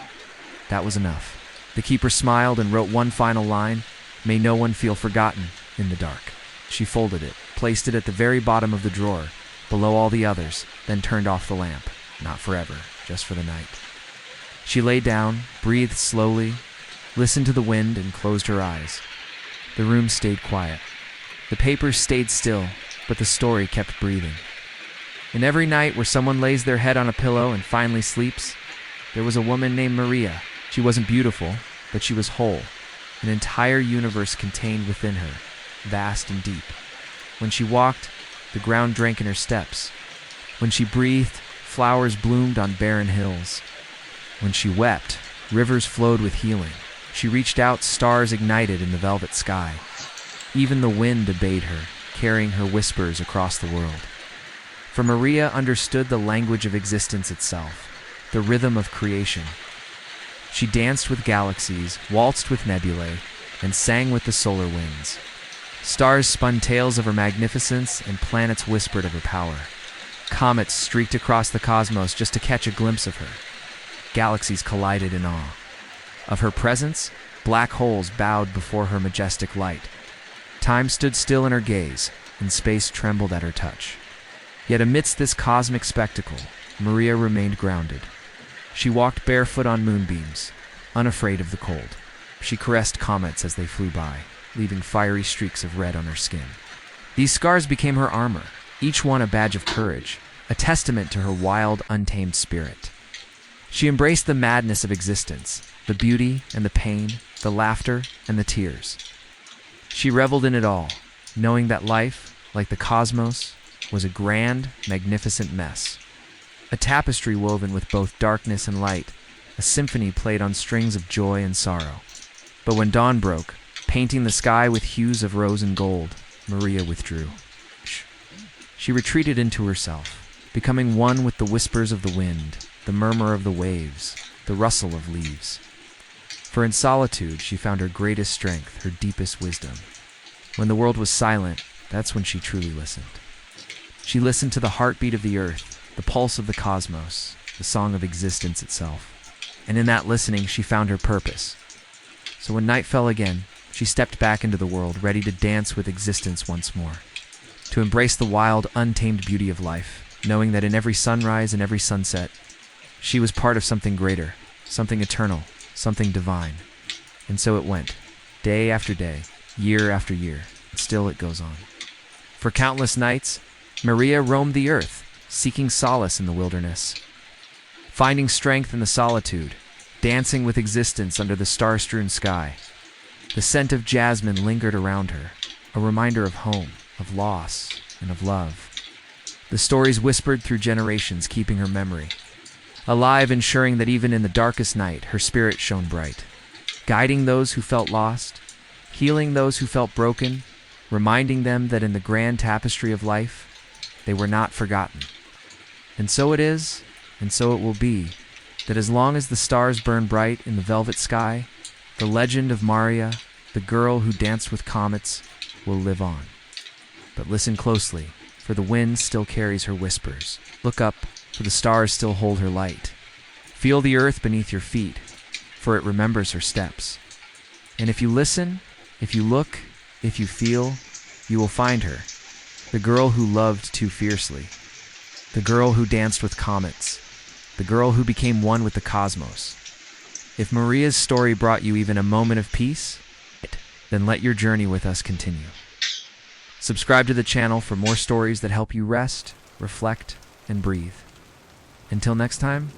That was enough. The keeper smiled and wrote one final line, "May no one feel forgotten in the dark." She folded it, placed it at the very bottom of the drawer, below all the others, then turned off the lamp, not forever, just for the night. She lay down, breathed slowly, listened to the wind, and closed her eyes. The room stayed quiet. The papers stayed still, but the story kept breathing. And every night where someone lays their head on a pillow and finally sleeps, there was a woman named Maria. She wasn't beautiful, but she was whole, an entire universe contained within her, vast and deep. When she walked, the ground drank in her steps. When she breathed, flowers bloomed on barren hills. When she wept, rivers flowed with healing. She reached out, stars ignited in the velvet sky. Even the wind obeyed her, carrying her whispers across the world. For Maria understood the language of existence itself, the rhythm of creation. She danced with galaxies, waltzed with nebulae, and sang with the solar winds. Stars spun tales of her magnificence, and planets whispered of her power. Comets streaked across the cosmos just to catch a glimpse of her. Galaxies collided in awe. Of her presence, black holes bowed before her majestic light. Time stood still in her gaze, and space trembled at her touch. Yet amidst this cosmic spectacle, Maria remained grounded. She walked barefoot on moonbeams, unafraid of the cold. She caressed comets as they flew by, leaving fiery streaks of red on her skin. These scars became her armor, each one a badge of courage, a testament to her wild, untamed spirit. She embraced the madness of existence, the beauty and the pain, the laughter and the tears. She reveled in it all, knowing that life, like the cosmos, was a grand, magnificent mess. A tapestry woven with both darkness and light, a symphony played on strings of joy and sorrow. But when dawn broke, Painting the sky with hues of rose and gold, Maria withdrew. She retreated into herself, becoming one with the whispers of the wind, the murmur of the waves, the rustle of leaves. For in solitude she found her greatest strength, her deepest wisdom. When the world was silent, that's when she truly listened. She listened to the heartbeat of the earth, the pulse of the cosmos, the song of existence itself. And in that listening, she found her purpose. So when night fell again, she stepped back into the world, ready to dance with existence once more, to embrace the wild, untamed beauty of life, knowing that in every sunrise and every sunset, she was part of something greater, something eternal, something divine. And so it went, day after day, year after year, and still it goes on. For countless nights, Maria roamed the earth, seeking solace in the wilderness, finding strength in the solitude, dancing with existence under the star-strewn sky. The scent of jasmine lingered around her, a reminder of home, of loss, and of love. The stories whispered through generations, keeping her memory alive, ensuring that even in the darkest night, her spirit shone bright, guiding those who felt lost, healing those who felt broken, reminding them that in the grand tapestry of life, they were not forgotten. And so it is, and so it will be, that as long as the stars burn bright in the velvet sky, the legend of Maria, the girl who danced with comets, will live on. But listen closely, for the wind still carries her whispers. Look up, for the stars still hold her light. Feel the earth beneath your feet, for it remembers her steps. And if you listen, if you look, if you feel, you will find her, the girl who loved too fiercely, the girl who danced with comets, the girl who became one with the cosmos. If Maria's story brought you even a moment of peace, then let your journey with us continue. Subscribe to the channel for more stories that help you rest, reflect, and breathe. Until next time,